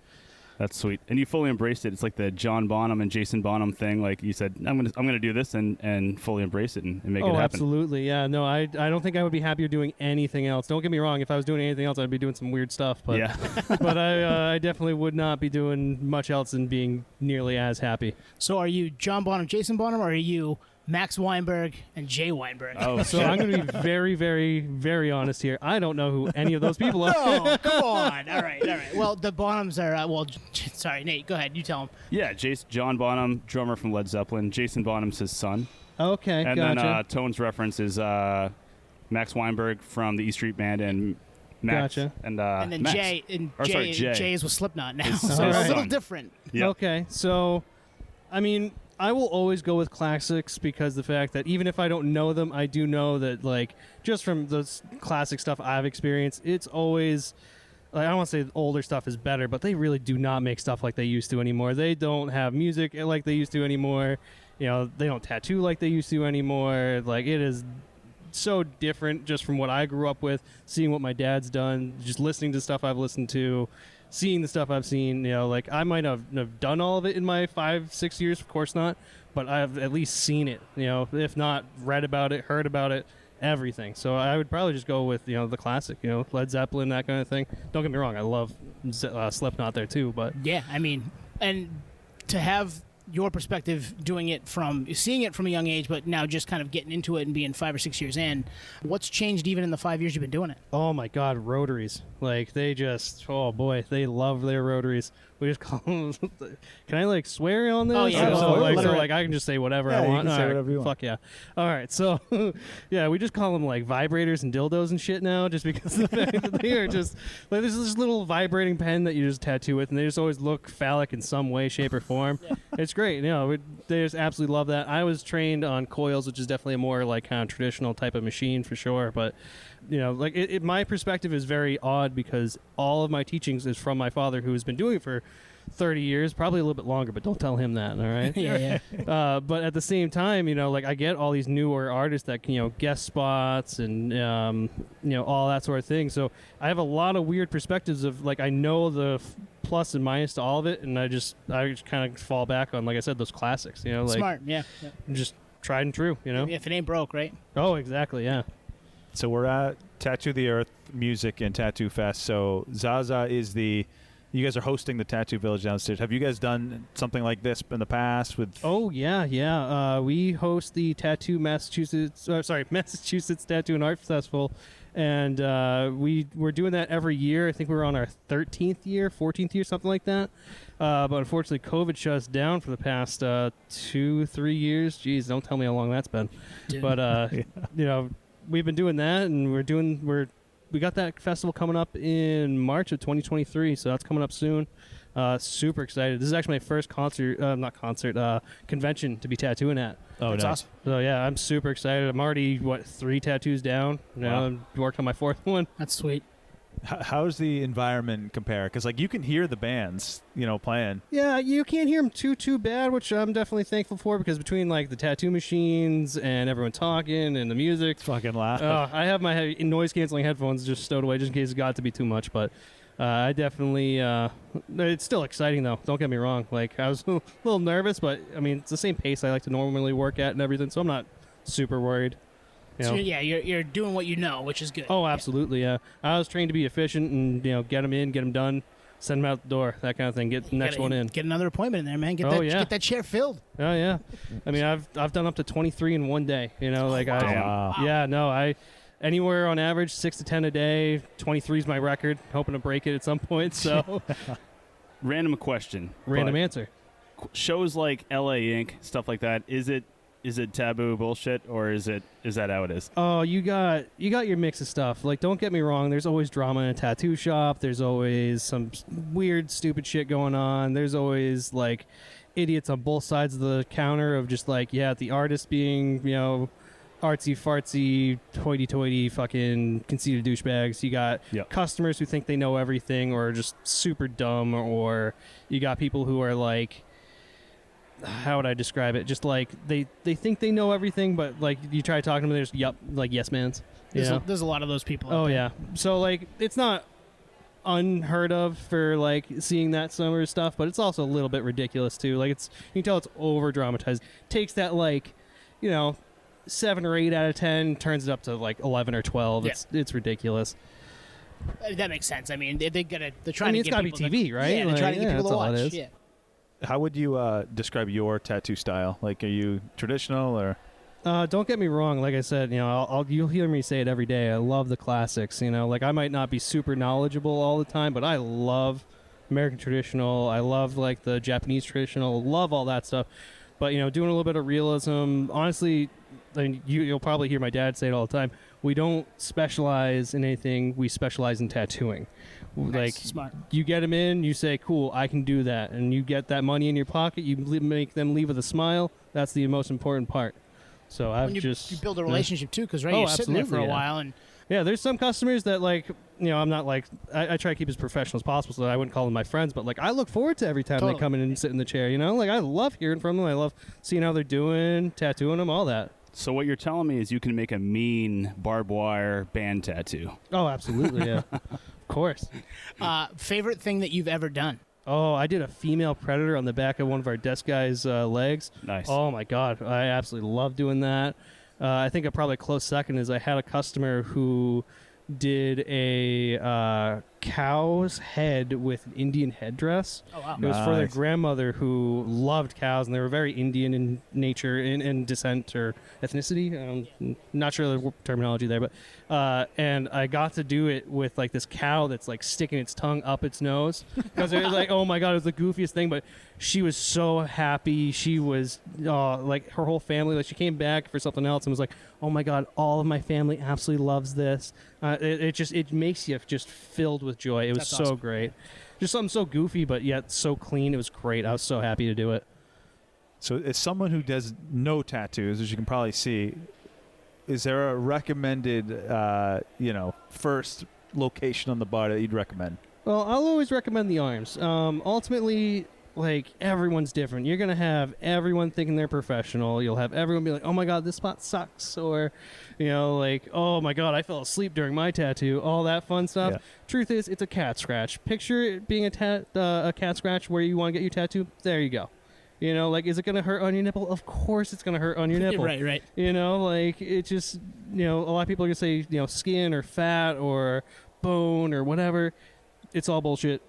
That's sweet, and you fully embraced it. It's like the John Bonham and Jason Bonham thing. Like you said, I'm gonna do this and fully embrace it and make it happen. Absolutely, yeah. No, I don't think I would be happier doing anything else. Don't get me wrong. If I was doing anything else, I'd be doing some weird stuff. But yeah. But I definitely would not be doing much else and being nearly as happy. So, are you John Bonham, Jason Bonham, or are you Max Weinberg and Jay Weinberg? Oh, so I'm going to be very, very, very honest here. I don't know who any of those people are. No, come on. All right. Well, the Bonhams are, sorry, Nate, go ahead. You tell them. Yeah, John Bonham, drummer from Led Zeppelin. Jason Bonham's his son. Okay, and gotcha. then Tone's reference is Max Weinberg from the E Street Band and Max, Gotcha. and And then Max. Jay is with Slipknot now, His- so his a little son. different. Yep. Okay, so, I mean, I will always go with classics because the fact that even if I don't know them, I do know that, like, just from the classic stuff I've experienced, it's always, like, I don't want to say the older stuff is better, but they really do not make stuff like they used to anymore. They don't have music like they used to anymore. You know, they don't tattoo like they used to anymore. Like, it is so different just from what I grew up with, seeing what my dad's done, just listening to stuff I've listened to, seeing the stuff I've seen. You know, like, I might have done all of it in my 5-6 years, of course not, but I've at least seen it, you know, if not read about it, heard about it, everything. So I would probably just go with, you know, the classic, you know, Led Zeppelin, that kind of thing. Don't get me wrong, I love Slipknot there too, but Yeah, I mean, and to have your perspective seeing it from a young age, but now just kind of getting into it and being 5 or 6 years in, what's changed even in the 5 years you've been doing it? oh my God, rotaries. Like, they just, oh boy, they love their rotaries. We just call them, can I, like, swear on this? Oh, yeah, absolutely. Like, so, like, I can just say whatever Yeah, I you want. can say All right, whatever you want. Fuck yeah. All right, so, yeah, we just call them, like, vibrators and dildos and shit now, just because of the fact that they are just, like, there's this little vibrating pen that you just tattoo with, and they just always look phallic in some way, shape, or form. It's great. You know, they just absolutely love that. I was trained on coils, which is definitely a more, like, kind of traditional type of machine for sure, but, you know, like, my perspective is very odd because all of my teachings is from my father, who has been doing it for 30 years, probably a little bit longer, but don't tell him that, all right? Yeah. But at the same time, you know, like, I get all these newer artists that can, you know, guest spots and, you know, all that sort of thing. So I have a lot of weird perspectives of, like, I know the plus and minus to all of it, and I just kind of fall back on, like I said, those classics, you know, like, Smart, yeah. just tried and true, you know? If it ain't broke, right? Oh, exactly, yeah. So we're at Tattoo the Earth Music and Tattoo Fest. So Zaza is you guys are hosting the Tattoo Village downstairs. Have you guys done something like this in the past with? Oh yeah. We host the Massachusetts Tattoo and Art Festival, and we're doing that every year. I think we're on our 13th year, 14th year, something like that. But unfortunately, COVID shut us down for the past 2-3 years. Jeez, don't tell me how long that's been. Dude. But you know, we've been doing that, and we got that festival coming up in March of 2023, so that's coming up soon. Super excited. This is actually my first convention to be tattooing at. Oh, That's nice. awesome. So yeah, I'm super excited. I'm already 3 tattoos down. Now Wow. I'm working on my 4th one. That's sweet. How's the environment compare? Because, like, you can hear the bands, you know, playing. Yeah, you can't hear them too bad, which I'm definitely thankful for, because between, like, the tattoo machines and everyone talking and the music, It's fucking loud. I have my noise canceling headphones just stowed away just in case it got to be too much. But I definitely, it's still exciting though. Don't get me wrong. Like, I was a little nervous, but I mean, it's the same pace I like to normally work at and everything, so I'm not super worried. You know? So, yeah, you're doing what you know, which is good. Oh, absolutely, yeah. I was trained to be efficient and, you know, get them in, get them done, send them out the door, that kind of thing. Get the next one in. Get another appointment in there, man. Oh, yeah. Get that chair filled. Oh yeah, I mean, I've done up to 23 in one day. You know, like wow. I anywhere on average 6 to 10 a day. 23 is my record. Hoping to break it at some point. So Random question. random but answer. Shows like LA Inc., stuff like that. Is it taboo bullshit, or is that how it is? Oh, you got your mix of stuff. Like, don't get me wrong. There's always drama in a tattoo shop. There's always some weird, stupid shit going on. There's always, like, idiots on both sides of the counter of just, like, yeah, the artist being, you know, artsy-fartsy, hoity-toity, fucking conceited douchebags. You got customers who think they know everything or are just super dumb, or you got people who are, like, how would I describe it? Just like they think they know everything, but like you try talking to them, there's like yes mans. There's a lot of those people. Oh out there. yeah. So like it's not unheard of for like seeing that summer stuff, but it's also a little bit ridiculous too. Like you can tell it's over dramatized. Takes that, like, you know, 7 or 8 out of 10, turns it up to like 11 or 12. Yeah. It's ridiculous. That makes sense. I mean, they're trying I mean, to it's get gotta be people TV, right? Yeah, they're Like, trying to get yeah, people to that's all it watch. is. Yeah. How would you describe your tattoo style? Like, are you traditional or? Don't get me wrong. Like I said, you know, you'll hear me say it every day. I love the classics. You know, like I might not be super knowledgeable all the time, but I love American traditional. I love like the Japanese traditional. Love all that stuff. But, doing a little bit of realism, honestly, and you'll probably hear my dad say it all the time, we don't specialize in anything, we specialize in tattooing. Like, Smart. you get them in, you say, cool, I can do that. And you get that money in your pocket, you make them leave with a smile. That's the most important part. So You build a relationship too, because you're sitting there for a while, and yeah, there's some customers that I'm not like I try to keep as professional as possible, so I wouldn't call them my friends, but I look forward to every time they come in and sit in the chair. I love hearing from them. I love seeing how they're doing, tattooing them, all that. So what you're telling me is you can make a mean barbed wire band tattoo. Oh, absolutely, yeah, of course. Favorite thing that you've ever done? Oh, I did a female predator on the back of one of our desk guys' legs. Nice. Oh my God, I absolutely love doing that. I think probably a close second is I had a customer who did a cow's head with an Indian headdress. Oh, wow. It was for their grandmother who loved cows, and they were very Indian in nature, in descent or ethnicity. Not sure the terminology there, but and I got to do it with this cow that's sticking its tongue up its nose because it was oh my God, it was the goofiest thing. But she was so happy. She was her whole family. She came back for something else and was oh my God, all of my family absolutely loves this. It makes you just filled with joy. It was That's so awesome. great. Just something so goofy, but yet so clean. It was great. I was so happy to do it. So as someone who does no tattoos, as you can probably see, is there a recommended, first location on the body that you'd recommend? Well, I'll always recommend the arms. Ultimately, everyone's different. You're going to have everyone thinking they're professional. You'll have everyone be oh my God, this spot sucks. Or, oh my God, I fell asleep during my tattoo. All that fun stuff. Yeah. Truth is, it's a cat scratch. Picture it being a cat scratch where you want to get your tattoo. There you go. Is it going to hurt on your nipple? Of course it's going to hurt on your nipple. Right. It just, a lot of people are going to say, skin or fat or bone or whatever. It's all bullshit.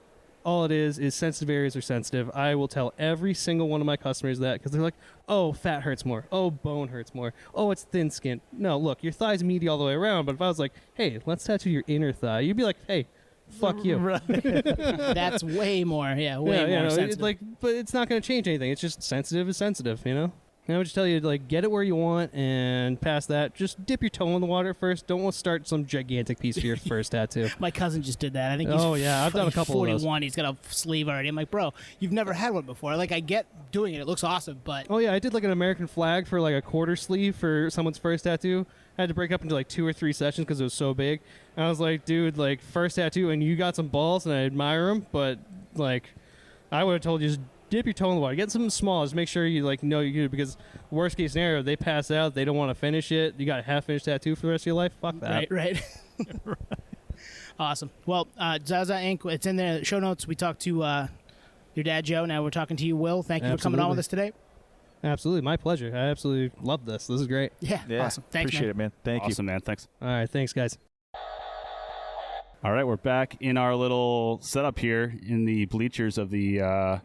All it is sensitive areas are sensitive. I will tell every single one of my customers that because they're oh, fat hurts more. Oh, bone hurts more. Oh, it's thin skin. No, look, your thigh's meaty all the way around. But if I was hey, let's tattoo your inner thigh, you'd be hey, fuck you. Right. That's way more. Yeah, way more sensitive. But it's not going to change anything. It's just sensitive is sensitive, And I would just tell you, get it where you want, and past that, just dip your toe in the water first. Don't start some gigantic piece for your first tattoo. My cousin just did that. I think he's I've done a couple 41. of those. He's got a sleeve already. I'm bro, you've never had one before. I get doing it. It looks awesome, but... Oh, yeah, I did an American flag for a quarter sleeve for someone's first tattoo. I had to break up into 2 or 3 sessions because it was so big. And I was dude, first tattoo, and you got some balls, and I admire them, but, I would have told you just dip your toe in the water. Get something small. Just make sure you know you do, because worst case scenario, they pass out. They don't want to finish it. You got a half-finished tattoo for the rest of your life. Fuck that. Right. Awesome. Well, Zaza Inc. It's in the show notes. We talked to your dad Joe. Now we're talking to you, Will. Thank you for coming on with us today. Absolutely, my pleasure. I absolutely love this. This is great. Yeah. Awesome. Thanks, appreciate it, man. Thank you. Awesome, man. Thanks. All right, thanks, guys. All right, we're back in our little setup here in the bleachers of the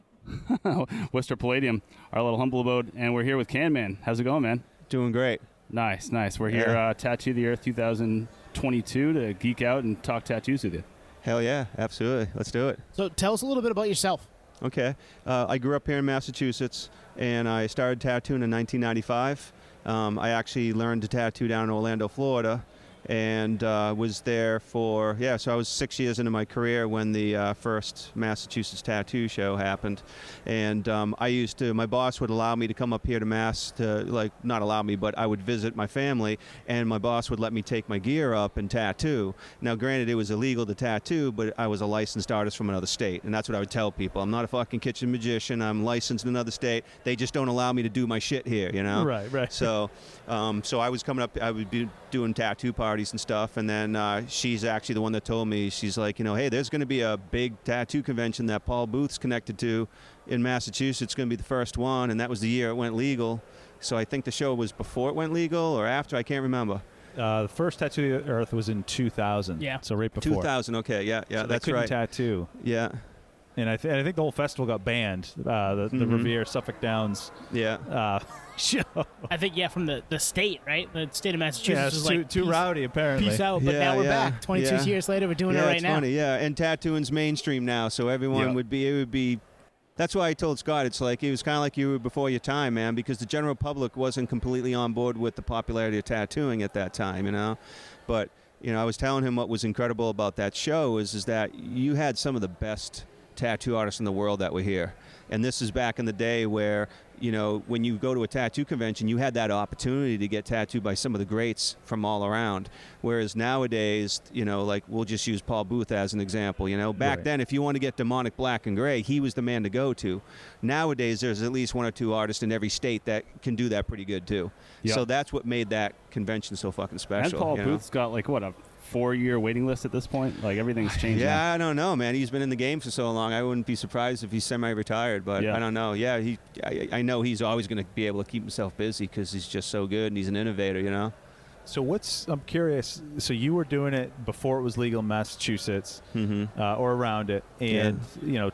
Worcester Palladium, our little humble abode, and we're here with Canman. How's it going, man? Doing great. Nice. We're here, Tattoo the Earth 2022, to geek out and talk tattoos with you. Hell yeah, absolutely. Let's do it. So tell us a little bit about yourself. Okay. I grew up here in Massachusetts, and I started tattooing in 1995. I actually learned to tattoo down in Orlando, Florida, and was there for, so I was 6 years into my career when the first Massachusetts tattoo show happened. And my boss would allow me to come up here to Mass to, not allow me, but I would visit my family, and my boss would let me take my gear up and tattoo. Now, granted, it was illegal to tattoo, but I was a licensed artist from another state, and that's what I would tell people. I'm not a fucking kitchen magician. I'm licensed in another state. They just don't allow me to do my shit here, Right. So I was coming up, I would be doing tattoo parties and stuff, and then she's actually the one that told me, she's hey, there's going to be a big tattoo convention that Paul Booth's connected to in Massachusetts. It's going to be the first one, and that was the year it went legal. So I think the show was before it went legal or after, I can't remember. The first Tattoo the Earth was in 2000. Yeah. So right before. 2000, okay, yeah, so that's they couldn't right. tattoo. Yeah. And I think the whole festival got banned. The Revere Suffolk Downs show. I think, from the state, right? The state of Massachusetts was too rowdy, apparently. Peace out, but now we're back. 22 years later, we're doing it right it's now. Funny, yeah. And tattooing's mainstream now, so everyone it would be That's why I told Scott, it's like, it was kind of like you were before your time, man, because the general public wasn't completely on board with the popularity of tattooing at that time, you know? But, you know, I was telling him what was incredible about that show is that you had some of the best tattoo artists in the world that were here. And this is back in the day where, you know, when you go to a tattoo convention, you had that opportunity to get tattooed by some of the greats from all around. Whereas nowadays, you know, like we'll just use Paul Booth as an example. You know, back then, if you want to get demonic black and gray, he was the man to go to. Nowadays, there's at least 1 or 2 artists in every state that can do that pretty good too. Yep. So that's what made that convention so fucking special. And Paul you know? Booth's got like what, a 4-year waiting list at this point? Like everything's changed. Yeah, now. I don't know, man. He's been in the game for so long. I wouldn't be surprised if he's semi-retired, but Yeah. I don't know. Yeah, I know he's always going to be able to keep himself busy because he's just so good and he's an innovator, you know? So I'm curious, so you were doing it before it was legal in Massachusetts, or around it, and, you know,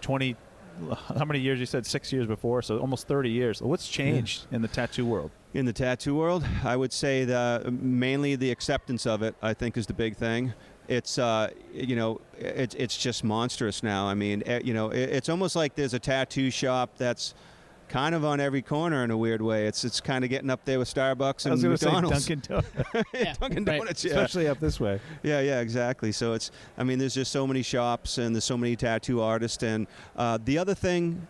how many years you said? 6 years before, so almost 30 years. What's changed in the tattoo world? In the tattoo world, I would say that mainly the acceptance of it, I think, is the big thing. It's, you know, it's just monstrous now. I mean, you know, it's almost like there's a tattoo shop that's kind of on every corner in a weird way. It's kind of getting up there with Starbucks and McDonald's. Dunkin' Donuts. Dunkin' Donuts, yeah. Especially up this way. Yeah, exactly. So I mean, there's just so many shops and there's so many tattoo artists. And the other thing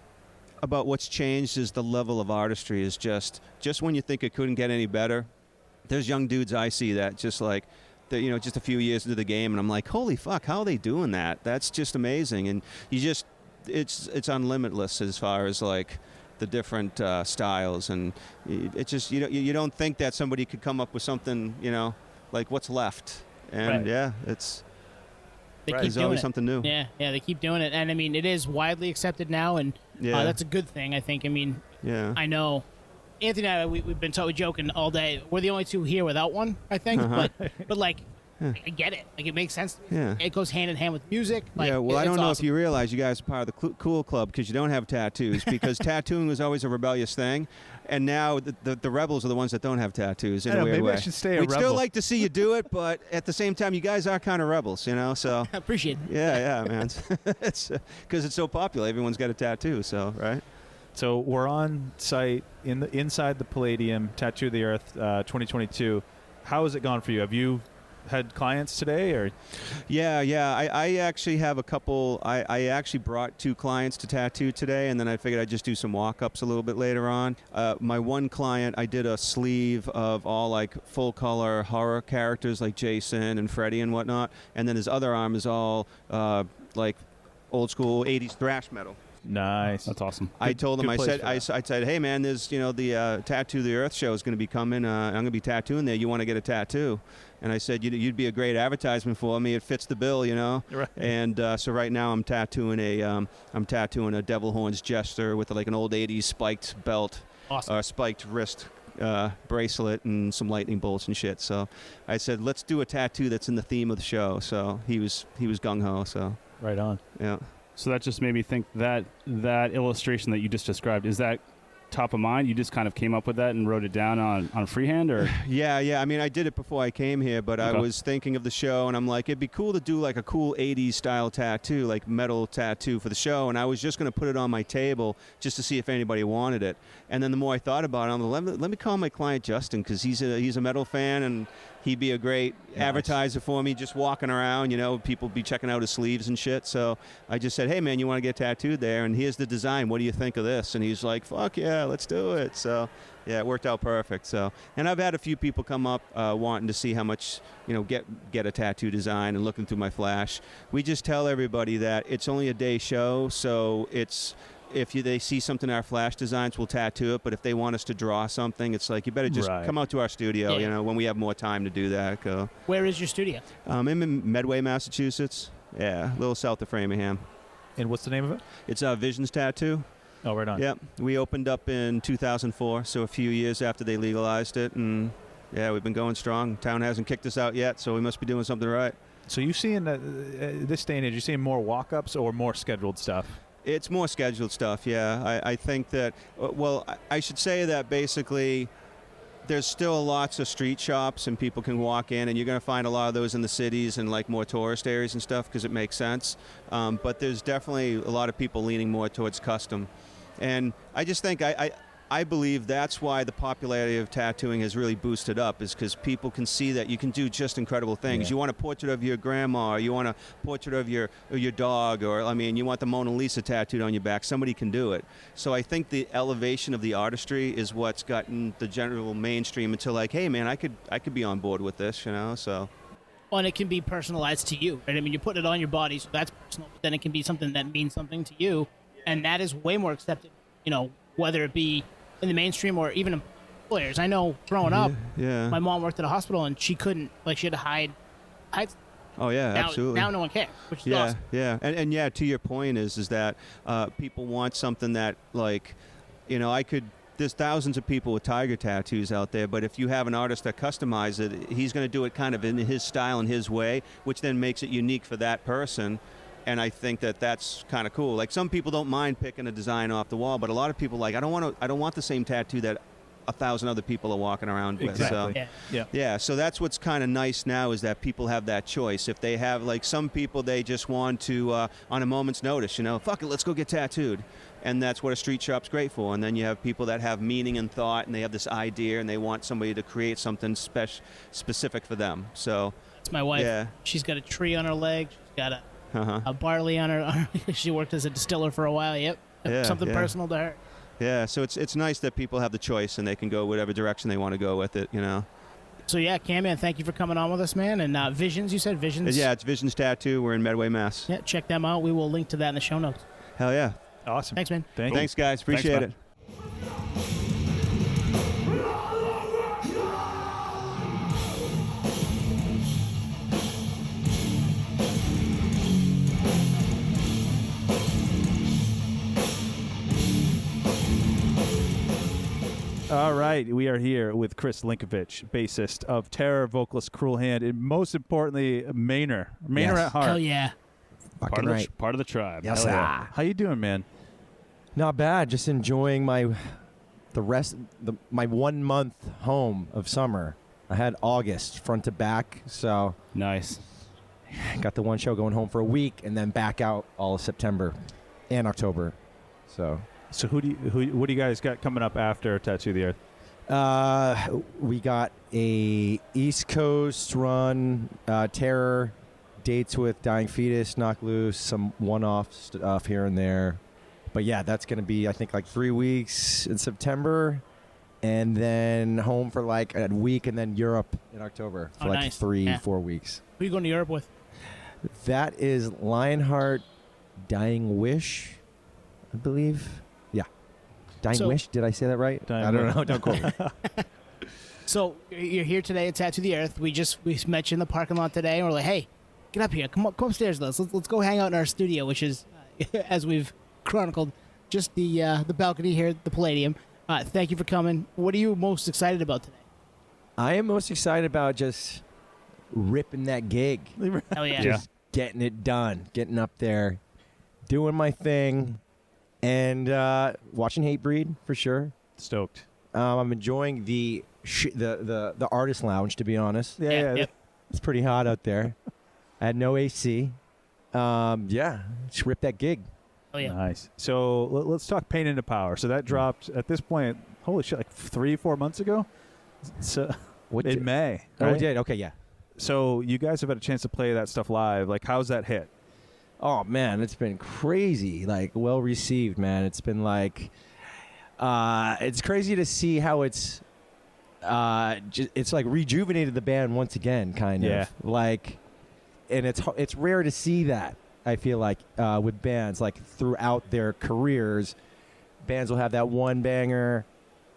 about what's changed is the level of artistry is just when you think it couldn't get any better, there's young dudes I see that just like, you know, just a few years into the game, and I'm like, holy fuck, how are they doing that? That's just amazing. And it's unlimitless as far as like the different styles, and it's just, you don't think that somebody could come up with something, you know, like what's left. And Right. There's always something new. Yeah, they keep doing it, and I mean, it is widely accepted now, and that's a good thing. I think. I mean, I know Anthony and I, we've been totally joking all day. We're the only two here without one, I think. But like, I get it. Like, it makes sense. Yeah. It goes hand in hand with music. Like, Yeah, well, I don't know awesome. if you realize you guys are part of the cool club because you don't have tattoos, because tattooing was always a rebellious thing, and now the rebels are the ones that don't have tattoos in a weird maybe way. I should stay a We'd rebel. still like to see you do it, but at the same time, you guys are kind of rebels, you know, so. I appreciate it. Yeah, man. It's because it's so popular. Everyone's got a tattoo, so, right? So we're on site inside the Palladium, Tattoo of the Earth 2022. How has it gone for you? Have you had clients today, or? Yeah. I actually have a couple. I actually brought 2 clients to tattoo today, and then I figured I'd just do some walk-ups a little bit later on. My one client, I did a sleeve of all like full-color horror characters like Jason and Freddy and whatnot, and then his other arm is all like old-school 80s thrash metal. Nice. That's awesome. I told him, good I place said, hey man, there's, you know, the Tattoo of the Earth show is going to be coming. I'm going to be tattooing there. You want to get a tattoo? And I said, you'd be a great advertisement for me. It fits the bill, you know. Right. And so right now I'm tattooing a Devil Horns Jester with like an old '80s spiked belt, Awesome. Spiked wrist bracelet, and some lightning bolts and shit. So I said, let's do a tattoo that's in the theme of the show. So he was gung ho. So Right on. yeah. So that just made me think that illustration that you just described, is that top of mind? You just kind of came up with that and wrote it down on freehand, or? Yeah. I mean, I did it before I came here, but I Okay. was thinking of the show, and I'm like, it'd be cool to do like a cool 80s style tattoo, like metal tattoo for the show, and I was just going to put it on my table just to see if anybody wanted it. And then the more I thought about it, I'm like, let me call my client Justin, because he's a metal fan, and he'd be a great advertiser for me, just walking around, you know, people be checking out his sleeves and shit. So I just said, hey man, you want to get tattooed there, and here's the design, what do you think of this? And he's like, fuck yeah, let's do it. So yeah, it worked out perfect. So, and I've had a few people come up wanting to see how much, you know, get a tattoo design, and looking through my flash. We just tell everybody that it's only a day show, so it's, if they see something in our flash designs, we'll tattoo it. But if they want us to draw something, it's like, you better just come out to our studio, you know, when we have more time to do that. Where is your studio? I'm in Medway, Massachusetts. Yeah, a little south of Framingham. And what's the name of it? It's Visions Tattoo. Oh, right on. Yep. We opened up in 2004, so a few years after they legalized it. And, yeah, we've been going strong. Town hasn't kicked us out yet, so we must be doing something right. So you seeing this day and age, you seeing more walk-ups or more scheduled stuff? It's more scheduled stuff, yeah. I think that, well, I should say that basically there's still lots of street shops and people can walk in, and you're going to find a lot of those in the cities and like more tourist areas and stuff because it makes sense. But there's definitely a lot of people leaning more towards custom. And I just think I believe that's why the popularity of tattooing has really boosted up, is because people can see that you can do just incredible things. Yeah. You want a portrait of your grandma, or you want a portrait of your dog, or I mean, you want the Mona Lisa tattooed on your back. Somebody can do it. So I think the elevation of the artistry is what's gotten the general mainstream into like, hey man, I could be on board with this, you know. So. Well, and it can be personalized to you, right? I mean, you're putting it on your body, so that's personal. But then it can be something that means something to you, and that is way more accepted. You know, whether it be in the mainstream or even employers. I know growing up, my mom worked at a hospital and she couldn't, like, she had to hide. Oh yeah, now, absolutely. Now no one cares, which is awesome. Yeah, and yeah, to your point is that people want something that, like, you know, there's thousands of people with tiger tattoos out there, but if you have an artist that customizes it, he's going to do it kind of in his style and his way, which then makes it unique for that person. And I think that that's kind of cool. Like, some people don't mind picking a design off the wall, but a lot of people like, I don't want the same tattoo that 1,000 other people are walking around with. Exactly. So, yeah. So that's what's kind of nice now, is that people have that choice. If they have, like, some people, they just want to on a moment's notice, you know, fuck it, let's go get tattooed. And that's what a street shop's great for. And then you have people that have meaning and thought, and they have this idea, and they want somebody to create something specific for them. So it's my wife. Yeah. She's got a tree on her leg. She's got a barley on her. She worked as a distiller for a while. Yep. Something personal to her. Yeah, so it's nice that people have the choice and they can go whatever direction they want to go with it, you know. So yeah, Canman, thank you for coming on with us, man. And Visions, you said Visions? Yeah, it's Visions Tattoo. We're in Medway, Mass. Yeah, check them out. We will link to that in the show notes. Hell yeah. Awesome. Thanks, man. Thanks, guys. Appreciate it. All right, we are here with Chris Linkovich, bassist of Terror, vocalist Cruel Hand, and most importantly, Mainer at heart. Hell yeah. Part of the tribe. Yes, Hell yeah. How you doing, man? Not bad. Just enjoying my 1 month home of summer. I had August front to back, so nice. Got the one show going home for a week, and then back out all of September and October. So what do you guys got coming up after Tattoo the Earth? We got a East Coast run, Terror, dates with Dying Fetus, Knock Loose, some one-off stuff here and there. But yeah, that's going to be, I think, like 3 weeks in September, and then home for like a week, and then Europe in October for like nice. 3-4 weeks. Who are you going to Europe with? That is Lionheart, Dying Wish, I believe. Yeah. Dying Wish? Did I say that right? I don't know. Don't quote me. So you're here today at Tattoo the Earth. We met you in the parking lot today, and we're like, hey, get up here. Come upstairs with us. Let's go hang out in our studio, which is, as we've chronicled, just the balcony here at the Palladium. Thank you for coming. What are you most excited about today? I am most excited about just ripping that gig. Hell yeah. Just getting it done, getting up there, doing my thing, and watching Hatebreed for sure. Stoked. I'm enjoying the artist lounge, to be honest. Yeah. Yep. It's pretty hot out there. I had no AC. Just rip that gig. Oh yeah. Nice. So let's talk Pain into Power. So that dropped at this point, holy shit, like 3-4 months ago? So in May. Oh, right? it did? Okay, yeah. So you guys have had a chance to play that stuff live. Like, how's that hit? Oh, man, it's been crazy. Like, well received, man. It's been like, it's crazy to see how it's like rejuvenated the band once again, kind of. Yeah. Like, and it's rare to see that, I feel like, with bands. Like, throughout their careers, bands will have that one banger,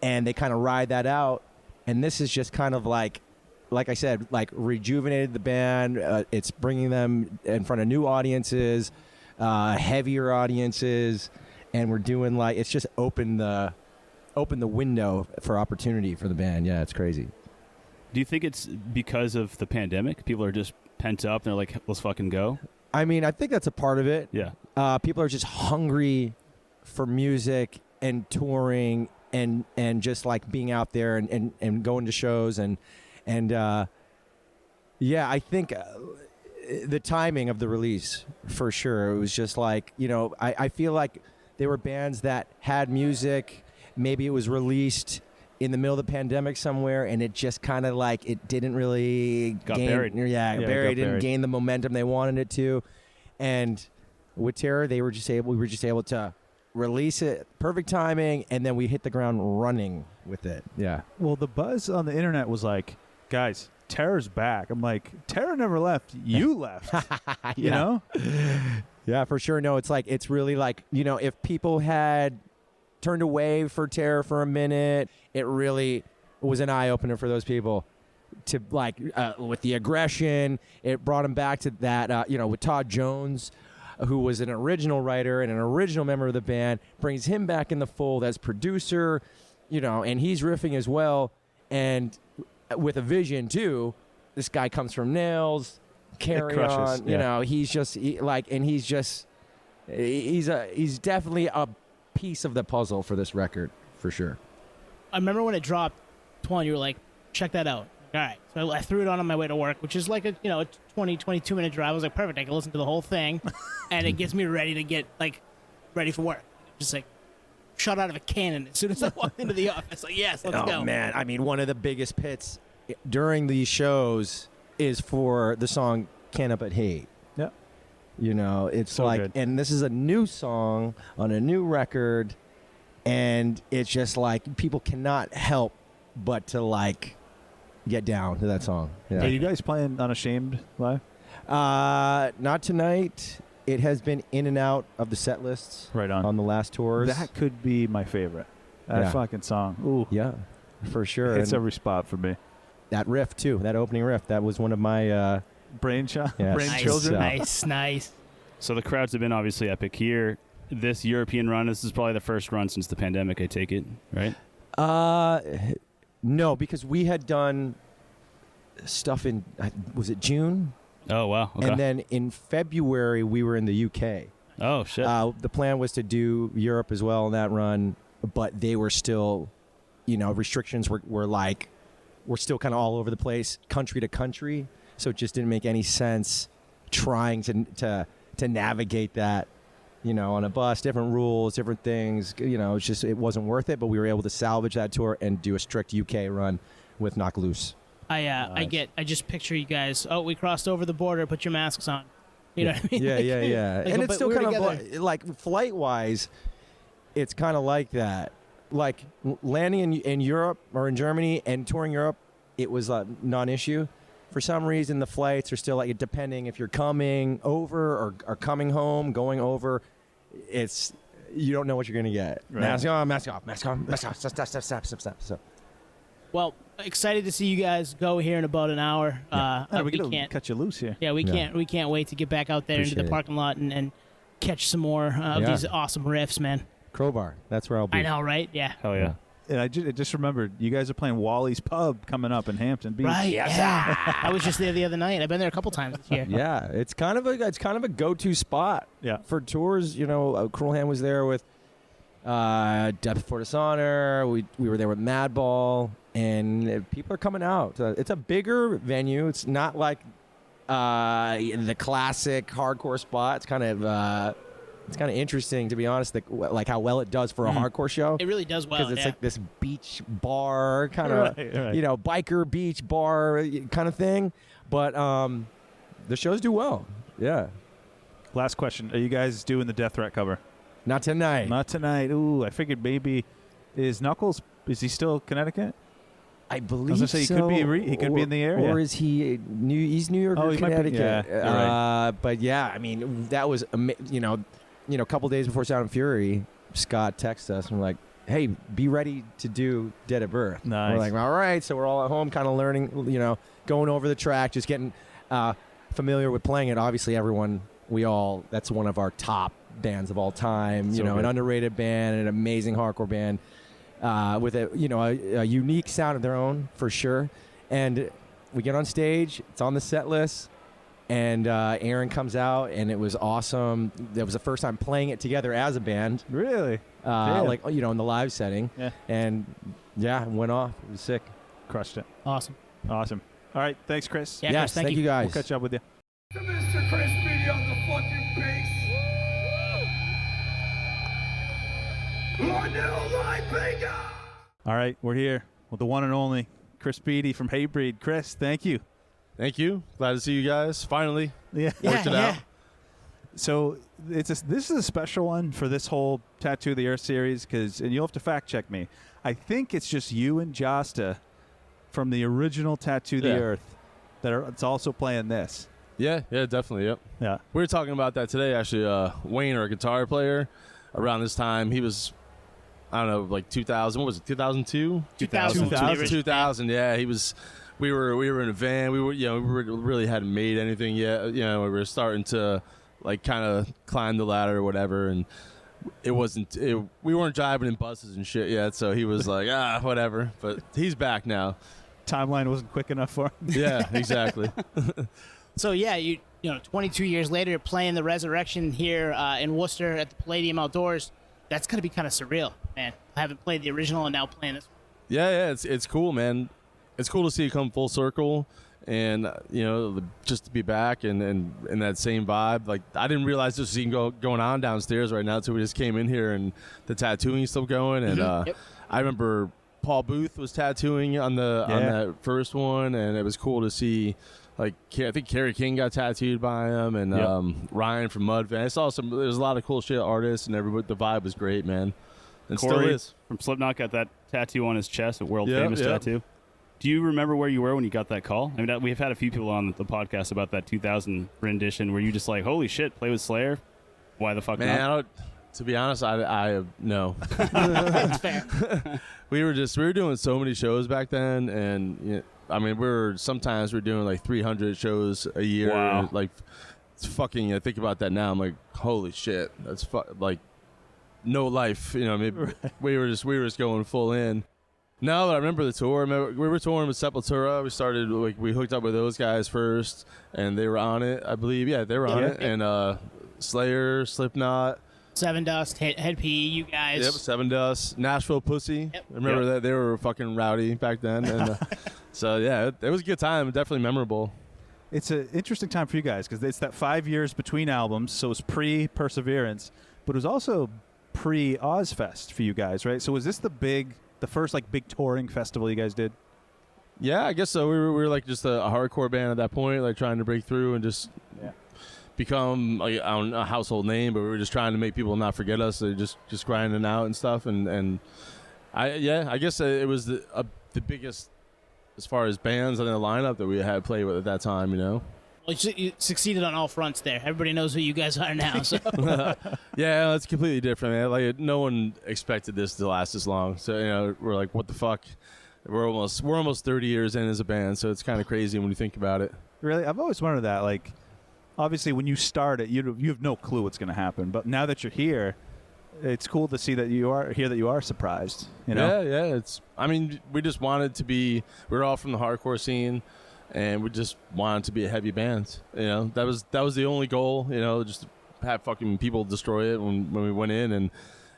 and they kind of ride that out. And this is just kind of like I said, like rejuvenated the band. It's bringing them in front of new audiences, heavier audiences, and we're doing like, it's just opened the window for opportunity for the band. Yeah, it's crazy. Do you think it's because of the pandemic? People are just pent up and they're like, let's fucking go? I mean, I think that's a part of it. Yeah. People are just hungry for music and touring and just like being out there and going to shows and yeah, I think the timing of the release, for sure. It was just like, I feel like they were bands that had music. Maybe it was released in the middle of the pandemic somewhere, and it just kind of like it didn't really Got buried. Yeah, buried. Didn't gain the momentum they wanted it to. And with Terror, we were just able to release it, perfect timing, and then we hit the ground running with it. Yeah. Well, the buzz on the internet was like, guys, Terror's back. I'm like, Terror never left. You left. You know? Yeah, for sure. No, it's really like, if people had turned away for Terror for a minute, it really was an eye-opener for those people. To like, with the aggression, it brought them back to that, with Todd Jones, who was an original writer and an original member of the band, brings him back in the fold as producer, and he's riffing as well. And with a vision too. This guy comes from Nails, Carry On. He's just he's definitely a piece of the puzzle for this record, for sure. I remember when it dropped, Twan, you were like, check that out. All right. So I threw it on my way to work, which is like a 20, 22-minute drive. I was like, perfect. I can listen to the whole thing, and it gets me ready to get ready for work. Just like shot out of a cannon as soon as I walked into the office. Like, yes, let's go. Oh, man. I mean, one of the biggest pits during these shows is for the song Can't Help But Hate. Yeah. It's so like, good. and this is a new song on a new record, and it's just like people cannot help but to like get down to that song. Yeah. Are you guys playing Unashamed live? Not tonight. It has been in and out of the set lists Right on the last tours. That could be my favorite. That fucking song. Ooh. Yeah, for sure. It's And every spot for me. that riff too, that opening riff, that was one of my Brainchildren. Nice. So the crowds have been obviously epic here. This European run, this is probably the first run since the pandemic, I take it, right? No, because we had done stuff in, was it June? Oh, wow. Okay. And then in February, we were in the UK. Oh, shit. The plan was to do Europe as well in that run, but they were still, restrictions were like, we're still kind of all over the place, country to country. So it just didn't make any sense trying to navigate that, on a bus, different rules, different things. It wasn't worth it, but we were able to salvage that tour and do a strict UK run with Knock Loose. I just picture you guys. Oh, we crossed over the border. Put your masks on. You know what I mean? Yeah. Like, And it's still we were kind of together. like flight-wise, it's kind of like that. Like landing in Europe or in Germany and touring Europe, it was a non-issue. For some reason, the flights are still like, depending if you're coming over or coming home, going over, you don't know what you're going to get. Right. Mask on, mask off, mask on, mask off, stop. So. Well, excited to see you guys go here in about an hour. we we gotta can't. cut you loose here. Yeah, we can't wait to get back out there into Appreciate the it. parking lot and catch some more of these awesome riffs, man. Crowbar, that's where I'll be. I know, right? Yeah. Hell yeah. And I just remembered, you guys are playing Wally's Pub coming up in Hampton Beach. Right. Yeah. I was just there the other night. I've been there a couple times this year. Yeah, it's kind of a go-to spot. Yeah. For tours. Cruel Hand was there with Depth for Dishonor. We were there with Madball, and people are coming out. It's a bigger venue. It's not like the classic hardcore spot. It's kind of interesting, to be honest, like how well it does for a hardcore show. It really does well. Because it's like this beach bar kind of, Right. biker beach bar kind of thing. But the shows do well. Yeah. Last question. Are you guys doing the Death Threat cover? Not tonight. Not tonight. Ooh, I figured maybe. Is Knuckles, is he still Connecticut? I believe I was gonna say, so. he could be in the area. Or is he he's New York or he might be- Connecticut? yeah, you're right. But yeah, I mean, that was, a couple days before Sound and Fury, Scott texted us and we're like, hey, be ready to do Dead at Birth. Nice. We're like, all right. So we're all at home kind of learning, going over the track, just getting familiar with playing it. Obviously, that's one of our top bands of all time, So an good. underrated band, an amazing hardcore band with a unique sound of their own, for sure. And we get on stage, it's on the set list, and Aaron comes out, and it was awesome. That was the first time playing it together as a band. Really? like in the live setting. Yeah. And yeah, went off. It was sick. Crushed it. Awesome. Awesome. All right. Thanks, Chris. Yeah, Yes, Chris, thank you. guys. We'll catch up with you. Mr. Chris Beattie on the fucking bass. All right. We're here with the one and only Chris Beattie from Hatebreed. Chris, thank you. Thank you. Glad to see you guys. Finally. Yeah. Worked it out. So this is a special one for this whole Tattoo of the Earth series and you'll have to fact check me. I think it's just you and Josta from the original Tattoo of the Earth it's also playing this. Yeah, definitely. Yep. Yeah. We were talking about that today, actually. Wayne, our guitar player, around this time, he was, I don't know, like 2000. What was it? 2002? 2000. Yeah, he was. We were in a van. We really hadn't made anything yet. We were starting to like kind of climb the ladder or whatever, and we weren't driving in buses and shit yet. So he was like, whatever. But he's back now. Timeline wasn't quick enough for him. Yeah, exactly. So yeah, you 22 years later, you're playing the Resurrection here in Worcester at the Palladium Outdoors. That's gonna be kind of surreal, man. I haven't played the original and now playing this one. Yeah, it's cool, man. It's cool to see it come full circle, and just to be back and in that same vibe. Like I didn't realize this was even going on downstairs right now until we just came in here and the tattooing is still going. And I remember Paul Booth was tattooing on that first one, and it was cool to see. Like I think Kerry King got tattooed by him, and Ryan from Mudvan. I saw there's a lot of cool shit artists, and everybody. The vibe was great, man. And Corey still is. From Slipknot got that tattoo on his chest, a world famous tattoo. Do you remember where you were when you got that call? I mean, we've had a few people on the podcast about that 2000 rendition. Were you just like, holy shit, play with Slayer? Why the fuck not? To be honest, I no. That's fair. we were doing so many shows back then, and I mean, sometimes we're doing like 300 shows a year. Wow. Like, it's fucking. I think about that now. I'm like, holy shit, that's like no life. Maybe we were just going full in. No, but I remember the tour. We were touring with Sepultura. We hooked up with those guys first, and they were on it, I believe. Yeah, they were on it. And Slayer, Slipknot, Seven Dust, Head PE, you guys. Yep, Seven Dust, Nashville Pussy. Yep. I remember that they were fucking rowdy back then, and so yeah, it was a good time. Definitely memorable. It's an interesting time for you guys because it's that 5 years between albums, so it's pre-Perseverance, but it was also pre-Ozfest for you guys, right? So was this the first like big touring festival you guys did? Yeah, I guess so. We were like just a hardcore band at that point, like trying to break through and just become like, I don't know, a household name, but we were just trying to make people not forget us. So just grinding out and stuff. And I guess it was the biggest as far as bands in the lineup that we had played with at that time. Well, you succeeded on all fronts there. Everybody knows who you guys are now. So. Yeah, it's completely different, man. Like no one expected this to last this long. So we're like, what the fuck? We're almost 30 years in as a band, so it's kind of crazy when you think about it. Really, I've always wondered that. Like, obviously, when you start it, you have no clue what's going to happen. But now that you're here, it's cool to see that you are surprised. Yeah. I mean, we just wanted to be. We're all from the hardcore scene. And we just wanted to be a heavy band. That was the only goal. Just to have fucking people destroy it when we went in,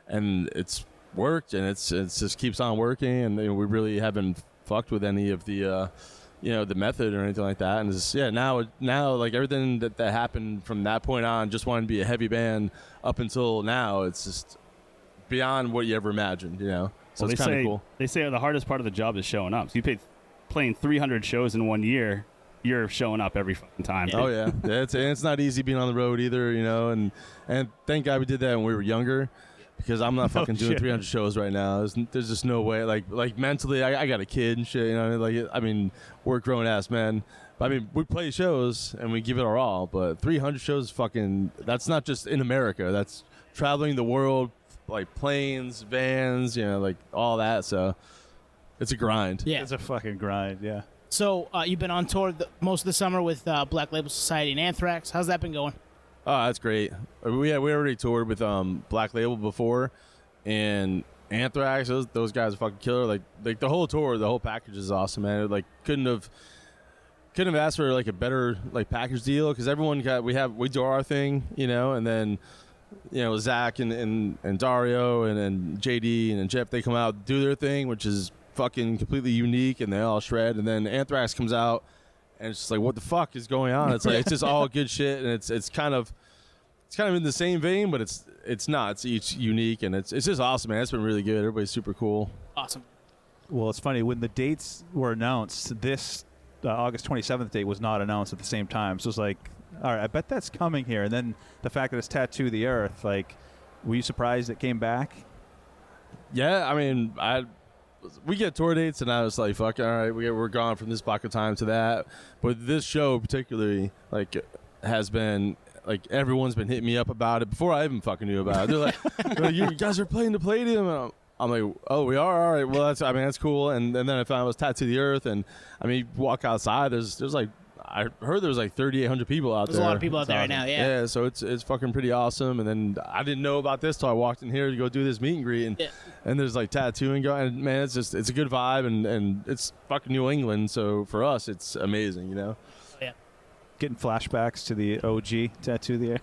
and it's worked, and it's just keeps on working, and we really haven't fucked with any of the the method or anything like that. And it's now like everything that happened from that point on, just wanted to be a heavy band up until now. It's just beyond what you ever imagined. So it's kind of cool. They say the hardest part of the job is showing up. So you playing 300 shows in 1 year, you're showing up every fucking time. Oh yeah, it's not easy being on the road either, and thank God we did that when we were younger, because I'm not fucking doing 300 shows right now. There's just no way. Like mentally, I got a kid and shit. I mean, we're grown ass men. But, I mean, we play shows and we give it our all, but 300 shows, that's not just in America. That's traveling the world, like planes, vans, like all that. So. It's a grind. Yeah. It's a fucking grind, yeah. So you've been on tour most of the summer with Black Label Society and Anthrax. How's that been going? Oh, that's great. We already toured with Black Label before, and Anthrax. Those guys are fucking killer. Like the whole tour, the whole package is awesome, man. Like couldn't have asked for like a better like package deal, because everyone we do our thing, and then Zach and Dario and JD and Jeff, they come out, do their thing, which is fucking completely unique, and they all shred. And then Anthrax comes out, and it's just like, what the fuck is going on? It's like, it's just all good shit, and it's kind of in the same vein, but it's not. It's each unique, and it's just awesome, man. It's been really good. Everybody's super cool. Awesome. Well, it's funny, when the dates were announced, this August 27th date was not announced at the same time. So it's like, all right, I bet that's coming here. And then the fact that it's Tattoo the Earth, like, were you surprised it came back? Yeah, I mean, we get tour dates, and I was like, fuck, all right, we're gone from this block of time to that. But this show particularly, like, has been, like, everyone's been hitting me up about it before I even fucking knew about it. They're like, you guys are playing the Palladium, and I'm like, oh, we are? All right. Well, that's cool. And then I found it was Tattoo the Earth. And, I mean, you walk outside, there's like, I heard there was like 3,800 people out there. There's a lot of people out there right now, yeah. Yeah, so it's fucking pretty awesome. And then I didn't know about this till I walked in here to go do this meet and greet. And there's like tattooing going. And, man, it's a good vibe. And it's fucking New England. So for us, it's amazing, Yeah. Getting flashbacks to the OG Tattoo the Earth.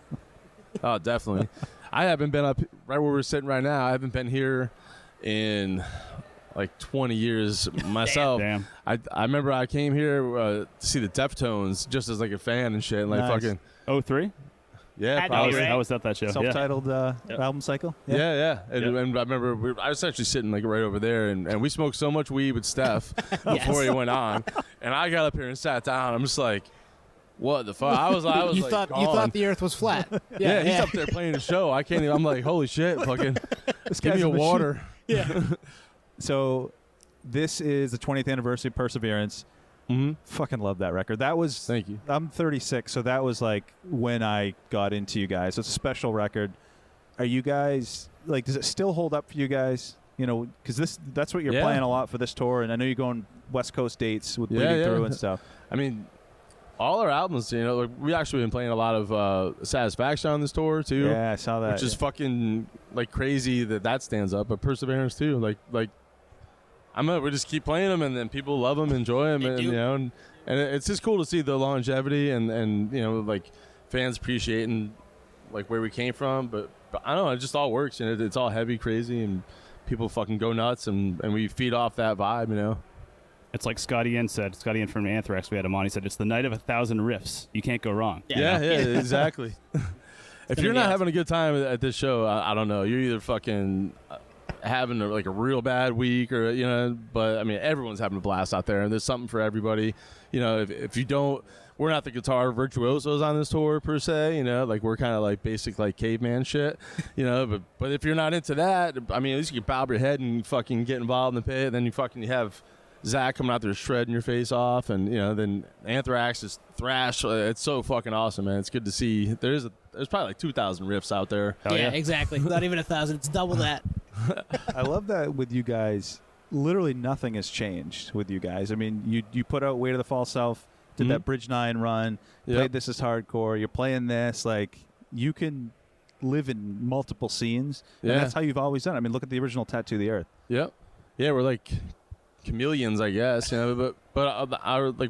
Oh, definitely. I haven't been up right where we're sitting right now. I haven't been here in like 20 years myself. Damn. I remember I came here to see the Deftones just as like a fan and shit, and like Nice. fucking 03? yeah, Had to probably. be, right? I was at that show. Self-titled album cycle. Yeah. And I remember I was actually sitting like right over there, and we smoked so much weed with Steph before he went on, and I got up here and sat down. I'm just like, what the fuck? I was you like, thought gone. the Earth was flat. Yeah, he's up there playing a show. I can't even. I'm like, holy shit, fucking, give me a water. Yeah. So this is the 20th anniversary of Perseverance. Mm-hmm. Fucking love that record. That was, Thank you. I'm 36, so that was like when I got into you guys. It's a special record. Are you guys, like, does it still hold up for you guys? Because that's what you're playing a lot for this tour, and I know you're going West Coast dates with Bleeding Through and stuff. I mean, all our albums, like, we actually been playing a lot of Satisfaction on this tour too. Yeah, I saw that. Which is fucking like crazy that stands up, but Perseverance too. Like we just keep playing them, and then people love them, enjoy them, and it's just cool to see the longevity and like fans appreciating like where we came from. But I don't know, it just all works, and it's all heavy, crazy, and people fucking go nuts, and we feed off that vibe, It's like Scotty Ian said. Scotty Ian from Anthrax, we had him on. He said, it's the night of 1,000 riffs. You can't go wrong. Yeah, exactly. If you're not having a good time at this show, I don't know. You're either fucking having a real bad week, or but I mean, everyone's having a blast out there, and there's something for everybody. If you don't, we're not the guitar virtuosos on this tour per se. Like we're kind of like basic like caveman shit. But if you're not into that, I mean, at least you can bob your head and fucking get involved in the pit. Then you have Zach coming out there shredding your face off, and then Anthrax is thrash. It's so fucking awesome, man. It's good to see. There's probably like 2,000 riffs out there. Yeah, exactly. Not even 1,000. It's double that. I love that with you guys. Literally nothing has changed with you guys. I mean, you put out Way to the False Self, did that Bridge 9 run, played This Is Hardcore. You're playing this. Like, you can live in multiple scenes, and that's how you've always done it. I mean, look at the original Tattoo the Earth. Yep. Yeah, we're like chameleons, I guess. But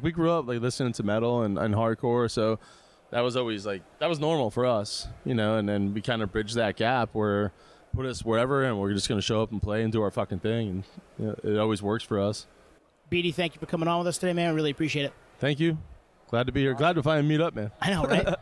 we grew up like listening to metal and hardcore, so that was always that was normal for us, and then we kind of bridged that gap where put us wherever, and we're just going to show up and play and do our fucking thing, and it always works for us. Beattie, thank you for coming on with us today, man. I really appreciate it. Thank you. Glad to be here. Glad to finally meet up, man. I know, right?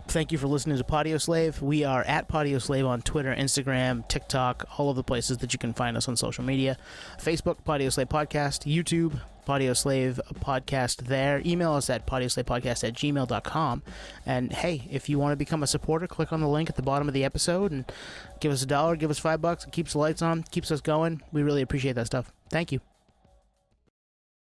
Thank you for listening to Podioslave. We are at Podioslave on Twitter, Instagram, TikTok, all of the places that you can find us on social media. Facebook, Podioslave Podcast. YouTube, Podioslave Podcast there. Email us at podioslavepodcast@gmail.com. And hey, if you want to become a supporter, click on the link at the bottom of the episode and give us $1, give us $5. It keeps the lights on, keeps us going. We really appreciate that stuff. Thank you.